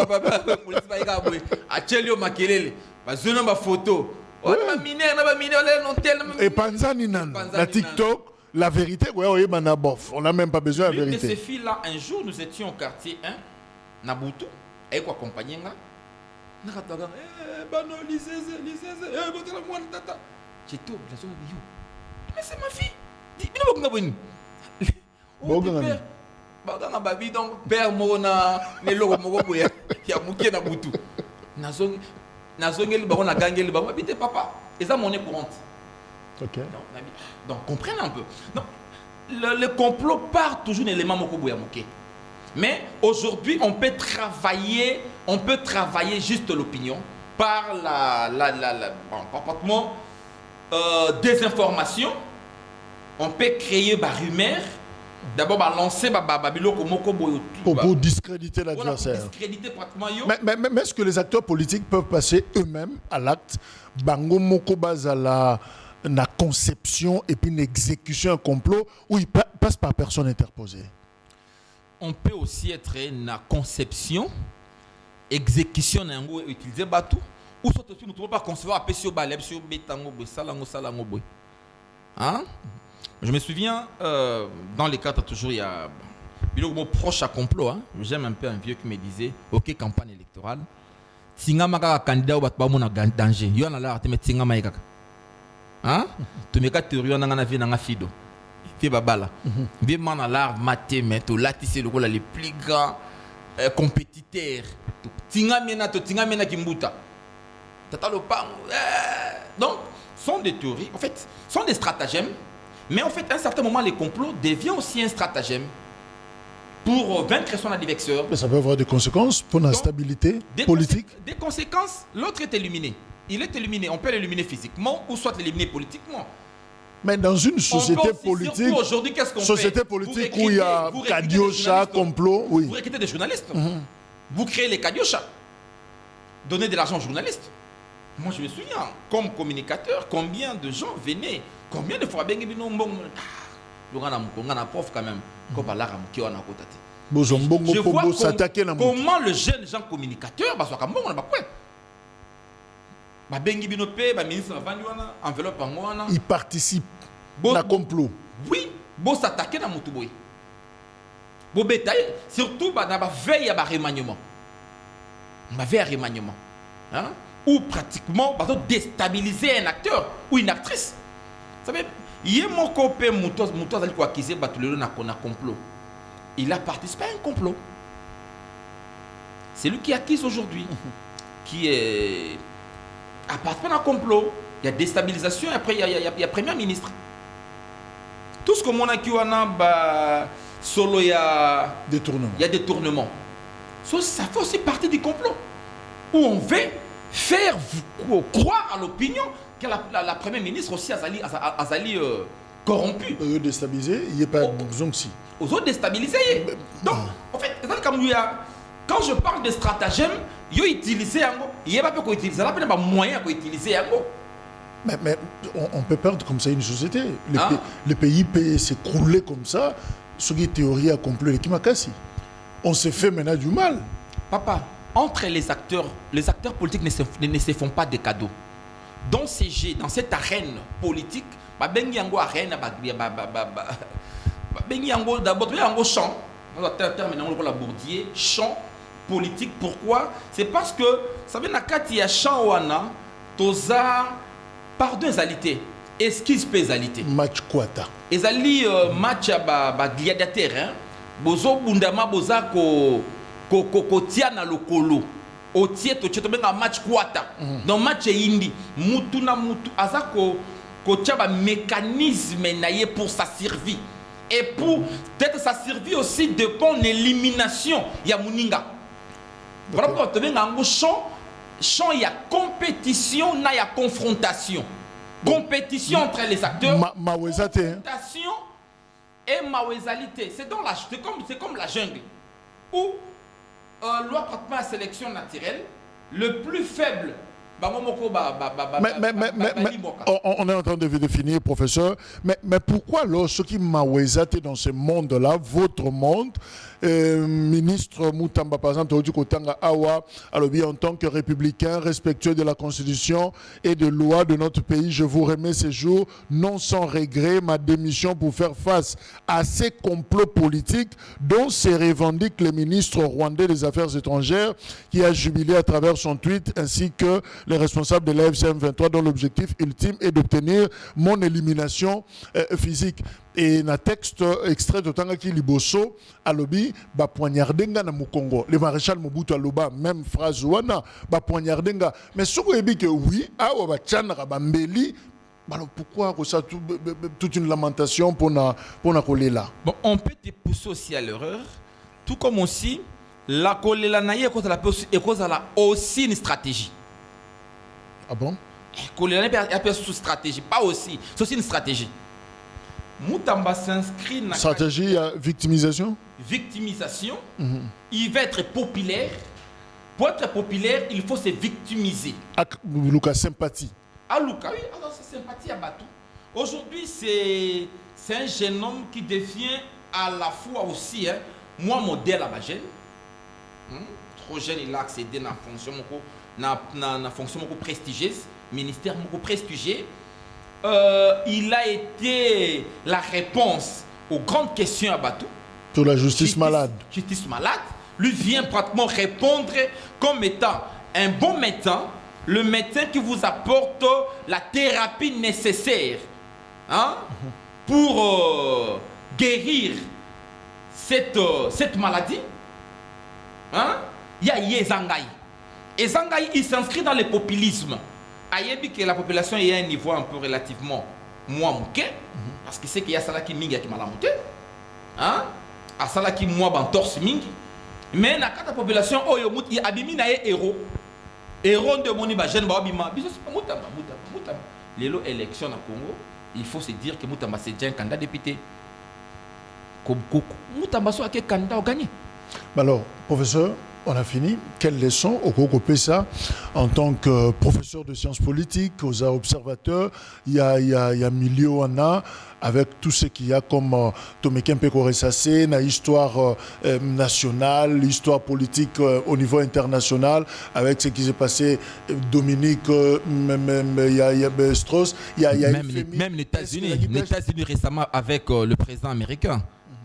police ba ika boy a chelio makelele ba zona ba photo on ba mineur le non tel et panzani nan la TikTok. La vérité, on n'a même pas besoin de la vérité. De ces filles-là, un jour, nous étions au quartier 1, Nabutu, et quoi accompagner là. J'étais obligé de dire, mais c'est ma fille. Dis-moi, oh, père, bagana babi donc père mona nelo moko ya mukie na butu. Nazongeli bango na gangeli bango bité papa. Et ça monnaie courante. OK. Donc, comprenez un peu. Donc, le complot part toujours d'un élément mokoboyamoké. Mais aujourd'hui, on peut travailler juste l'opinion par comportement désinformation. On peut créer des rumeurs. D'abord, lancer pour discréditer l'adversaire. Mais est-ce que les acteurs politiques peuvent passer eux-mêmes à l'acte? Bango moko bazala na conception et puis une exécution, un complot où il passe par personne interposée. On peut aussi être na conception exécution nango utiliser batu ou soit tu ne peux pas concevoir après sur baleb sur betango salango boy. Hein? Je me souviens dans les cadres toujours il y a biloko proche à complot hein. J'aime un peu un vieux qui me disait OK campagne électorale tinga maka candidat ou batba mona danger yo na la te tinga maika. Hein? Tu me ka théorie na na vie na fido. Fi babala. Bien man la maté mais to latissé le les plus grands compétiteurs. Tinga mena kimbuta. Donc, sont des théories, en fait, sont des stratagèmes, mais en fait, à un certain moment, les complots deviennent aussi un stratagème pour vaincre son adversaire. Mais ça peut avoir des conséquences pour la stabilité politique. Des conséquences, l'autre est éliminé. Il est éliminé, on peut l'éliminer physiquement ou soit l'éliminer politiquement. Mais dans une société politique, aujourd'hui, qu'est-ce qu'on société fait politique où il y a Kadiocha, complot, oui. Vous recrutez des journalistes, vous créez les Kadiocha, donnez de l'argent aux journalistes. Moi, je me souviens, comme communicateur, combien de gens venaient, combien de fois, je prof quand même, je vois comment le jeune gens communicateur, il participe à complot. Oui, bon s'attaquer dans Moutouboy. Bon bétail, surtout dans la veille à remaniement. La veille à remaniement. Hein? Ou pratiquement déstabiliser un acteur ou une actrice. Vous savez, il y a mon copain Moutos qui a complot. Il a participé à un complot. C'est lui qui accuse aujourd'hui. Qui a participé à un complot. Il y a déstabilisation et après il y a Premier ministre. Tout ce que mon a solo il y a détournement. Il y a détournement. Ça fait aussi partie du complot. Où on veut faire croire à l'opinion que la Première ministre aussi a corrompu. Déstabilisé, il n'y a pas besoin que si. Aux autres déstabilisés. Donc, en fait, quand je parle de stratagème, il y a utilisé un mot. Il n'y a pas pu utiliser. Il n'y a pas moyen d'utiliser un mot. Mais on peut perdre comme ça une société. Le pays peut s'écrouler comme ça. Ce qui est théorie à complot. On se fait maintenant du mal. Papa, entre les acteurs politiques ne se font pas de cadeaux. Dans cette arène politique, champ politique. Pourquoi? C'est parce que ça veut dire champ wana toza pardon alité esquisse pesalité match quata ezali match ba gladiateur hein bozo bundama boza ko tia na lokolo otie to cheto benga match quata dans match indi mutu na mutu azako ko tia ba mécanisme naie pour sa survie et pour peut-être sa survie aussi dépend de l'élimination ya muninga. Voilà pourquoi tu benga ngo champ il y a compétition na ya confrontation. Compétition entre les acteurs, confrontation et mawezalité. C'est comme la jungle où loi pratiquement la sélection naturelle, le plus faible. On est en train de finir, professeur. Mais pourquoi lorsque qui mawezate dans ce monde-là, votre monde, ministre Moutamba, par exemple, en tant que républicain respectueux de la Constitution et de loi de notre pays, je vous remets ce jour, non sans regret, ma démission pour faire face à ces complots politiques dont se revendique le ministre rwandais des Affaires étrangères qui a jubilé à travers son tweet ainsi que les responsables de la FCM 23 dont l'objectif ultime est d'obtenir mon élimination physique. Et dans texte extrait de Tangaki Liboso, alobi, ba poignardenga na Mukongo. Le maréchal Mobutu aloba, même phrase ouana, ba poignardenga. Mais ce qu'on dit que oui, awa ba tchanra ba mbeli, alors pourquoi ça toute une lamentation pour na coller là? Bon, on peut te pousser aussi à l'erreur, tout comme aussi la coller là naïe et cause à la aussi une stratégie. Ah bon? Coller là il y a une stratégie, pas aussi, c'est aussi une stratégie. Moutamba s'inscrit dans stratégie à victimisation. Victimisation. Il va être populaire. Pour être populaire, il faut se victimiser. Lucas sympathie. Ah Lucas, oui, alors c'est sympathie à Batou. Aujourd'hui, c'est un jeune homme qui devient à la fois aussi, moi modèle à ma jeune. trop jeune, il a accédé à une fonction prestigieuse, ministère prestigieux. Il a été la réponse aux grandes questions à Batou. Sur la justice malade. Justice malade. Lui vient pratiquement répondre comme étant un bon médecin, le médecin qui vous apporte la thérapie nécessaire, hein, pour guérir cette maladie. Hein? Il y a Yezangaï. Et Zangaï, il s'inscrit dans le populisme. Ayebi que la population est à un niveau un peu relativement moins mouké, parce que c'est qu'il y a ça qui mingi qui malamouté. Hein? À ça qui moi ban torse mingi. Mais na kata population oyo mut il abimi na héros. Héros de moni ba jeune ba abima. Biso c'est mutamba. Lelo élection na Congo, il faut se dire que mutamba c'est un candidat député. Comme Koko. Mutamba soit que candidat au gagné. Alors, professeur, on a fini. Quelle leçon au Congo ça en tant que professeur de sciences politiques, aux observateurs, il y a milieu avec tout ce qu'il y a comme Tomekempe Koressase, la histoire nationale, l'histoire politique au niveau international, avec ce qui s'est passé, Dominique, il y a Strauss, il y a même les États-Unis récemment avec le président américain,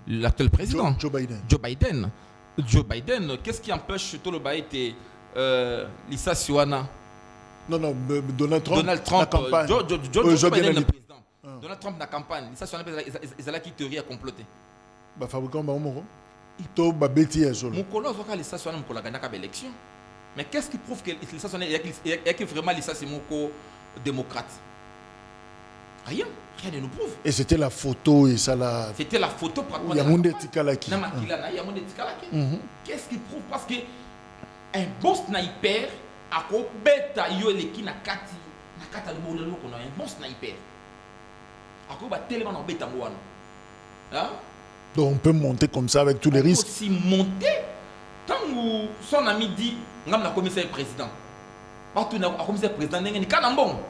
l'actuel président, Joe Biden, qu'est-ce qui empêche tout le baïté Lisa Siwana? Non, Donald Trump, la campagne. Joe Biden, le président. Donald Trump, la campagne. Lisa Siwana, ils allaient qui théorie à comploter. Bah, fabricant, bah, to ba bêtise. Mukolo, zoka Lisa Siwana, mukolo gagné la élection. Mais qu'est-ce qui prouve que Lisa Siwana, il y a vraiment Lisa Siwana démocrate? Rien ne nous prouve. Et c'était la photo et ça là. C'était la photo pratiquement. Il y a monde tikalaki. Qu'est-ce qui prouve? Parce que un bon sniper a beta yo leki na kati le bolelo qu'on a un bon sniper. A ko ba tellement na beta ngwana. Hein? Donc on peut monter comme ça avec tous les risques. Aussi monter tant où son ami dit ngam na commissaire président. Ba tu na commissaire président ngeni kana mbongo.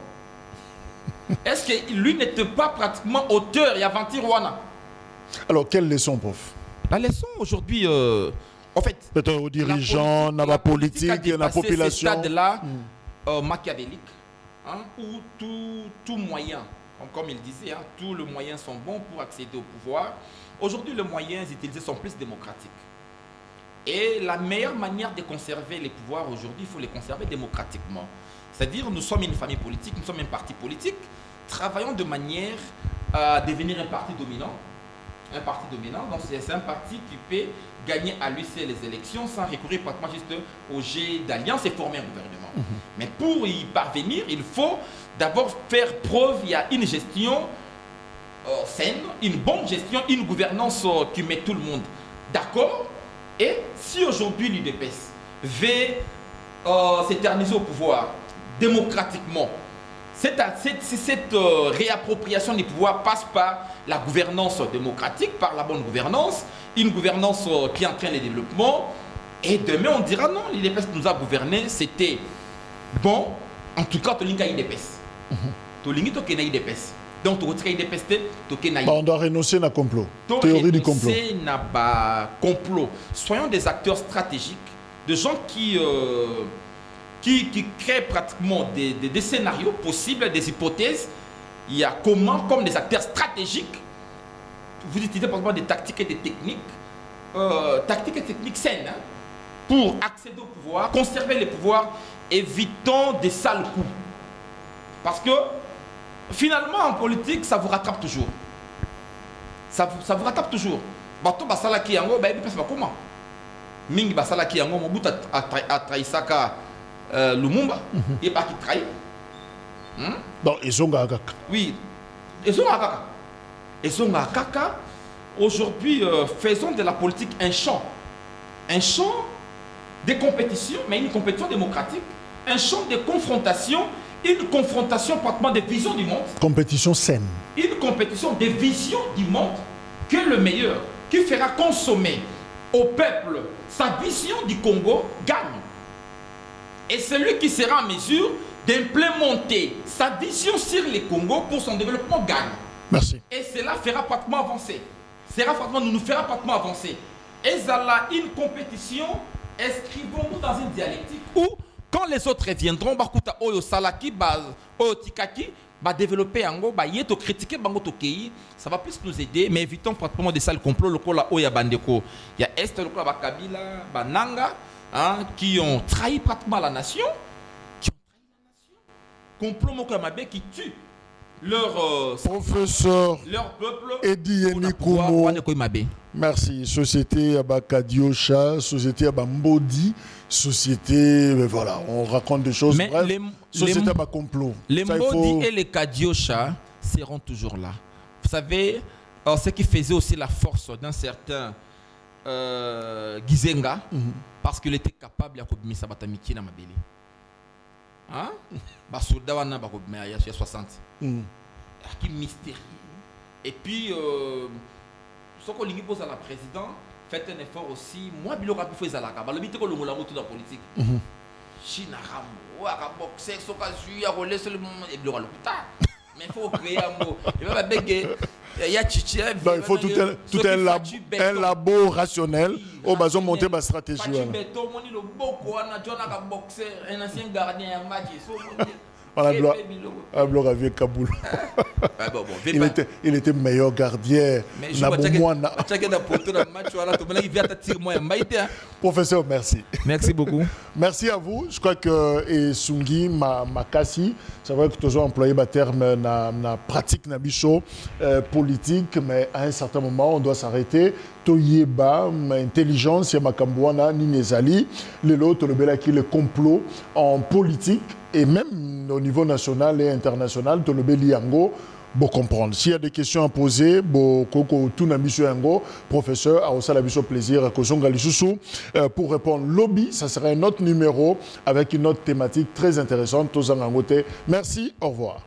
Est-ce que lui n'était pas pratiquement auteur et aventure Wana? Alors, quelle leçon, prof? La leçon aujourd'hui, en fait, peut-être aux dirigeants, dans la politique, dans la population. Ce stade-là, machiavélique, hein, où tout moyen, comme il disait, hein, tous les moyens sont bons pour accéder au pouvoir. Aujourd'hui, les moyens utilisés sont plus démocratiques. Et la meilleure manière de conserver les pouvoirs aujourd'hui, il faut les conserver démocratiquement. C'est-à-dire, nous sommes une famille politique, nous sommes un parti politique, travaillons de manière à devenir un parti dominant. Un parti dominant, donc c'est un parti qui peut gagner à lui seul les élections sans recourir pratiquement juste au jet d'alliance et former un gouvernement. Mais pour y parvenir, il faut d'abord faire preuve, il y a une gestion saine, une bonne gestion, une gouvernance qui met tout le monde d'accord. Et si aujourd'hui l'UDPS veut s'éterniser au pouvoir, démocratiquement, cette réappropriation du pouvoir passe par la gouvernance démocratique, par la bonne gouvernance, une gouvernance qui entraîne le développement. Et demain, on dira non, l'IDPS nous a gouverné, c'était bon. En tout cas, tu as l'IDPS. Donc, on doit renoncer à la complot. Théorie du complot. Complot. Soyons des acteurs stratégiques, des gens qui créent pratiquement des scénarios possibles, des hypothèses. Il y a comment, comme des acteurs stratégiques, vous utilisez pratiquement des tactiques et des techniques, saines, hein, pour accéder au pouvoir, conserver le pouvoir, évitant des sales coups. Parce que finalement, en politique, ça vous rattrape toujours. Ça vous rattrape toujours. Bato basala ki yango, ba ebi pesa comment? Mingi basala ki yango, Mobutu a trahi Saka Lumumba, et pas qui trahit. Donc, ils sont à Kaka. Oui, ils sont à Kaka. Ils sont à Kaka. Aujourd'hui, faisons de la politique un champ de compétition, mais une compétition démocratique, un champ de confrontation, une confrontation pratiquement des visions du monde. Compétition saine. Une compétition des visions du monde, que le meilleur, qui fera consommer au peuple sa vision du Congo, gagne. Et celui qui sera en mesure d'implémenter sa vision sur le Congo pour son développement gagne. Merci. Et cela fera pratiquement avancer. Nous fera pratiquement avancer. Et ça a une compétition Inscrivons-nous dans une dialectique où, quand les autres reviendront, bakuta oyo salaki, oyo tikaki, développer en gros, yeto critiquer bango tokei, ça va plus nous aider, mais évitons pratiquement des salles complot lokola oya bandeko. Il y a Est lokola Bakabila, Bananga, hein, qui ont trahi pratiquement la nation, complot moko mabe qui tue leur professeur leur peuple Edi Enikumo. mabe. Merci. Société Abakadiosha, société Abambodi, société, voilà, on raconte des choses. Mais bref, société Abakomplot. Les Mbodi et les Kadiosha seront toujours là. Vous savez, ce qui faisait aussi la force d'un certain Gizenga, parce qu'il était capable de faire Batamiki na Mabeli. Hein? Basoda wana bakobima ya 60. Qui mystérieux. Et puis ce qu'on lingi pose à la présidente, faites un effort aussi. Moi bilo ka faut ezalaka. Ba lobi te ko longola moto dans politique. China rambo, wa ka boxer so ka zu ya roler sur le et bilo ka lokuta. Mais il faut créer un mot. Il va béguer. Il faut tout un labo rationnel au besoin de monter ma stratégie. Voilà, un bloc avec Kaboul. Il était meilleur gardien. Professeur, merci. Merci beaucoup. Merci à vous. Je crois que Sungi Makasi, c'est vrai que tu as employé le terme na pratique na bicho politique, mais à un certain moment, on doit s'arrêter. Toyeba, intelligence, Yamakambouana, Ninezali, les lots, le complot en politique et même au niveau national et international, Tolobeli Yango, bon comprendre. S'il y a des questions à poser, bon koko tunamiso yango, professeur, a aussi la plaisir à Kozonga Lisusu pour répondre. Lobby, ça sera un autre numéro avec une autre thématique très intéressante. Merci, au revoir.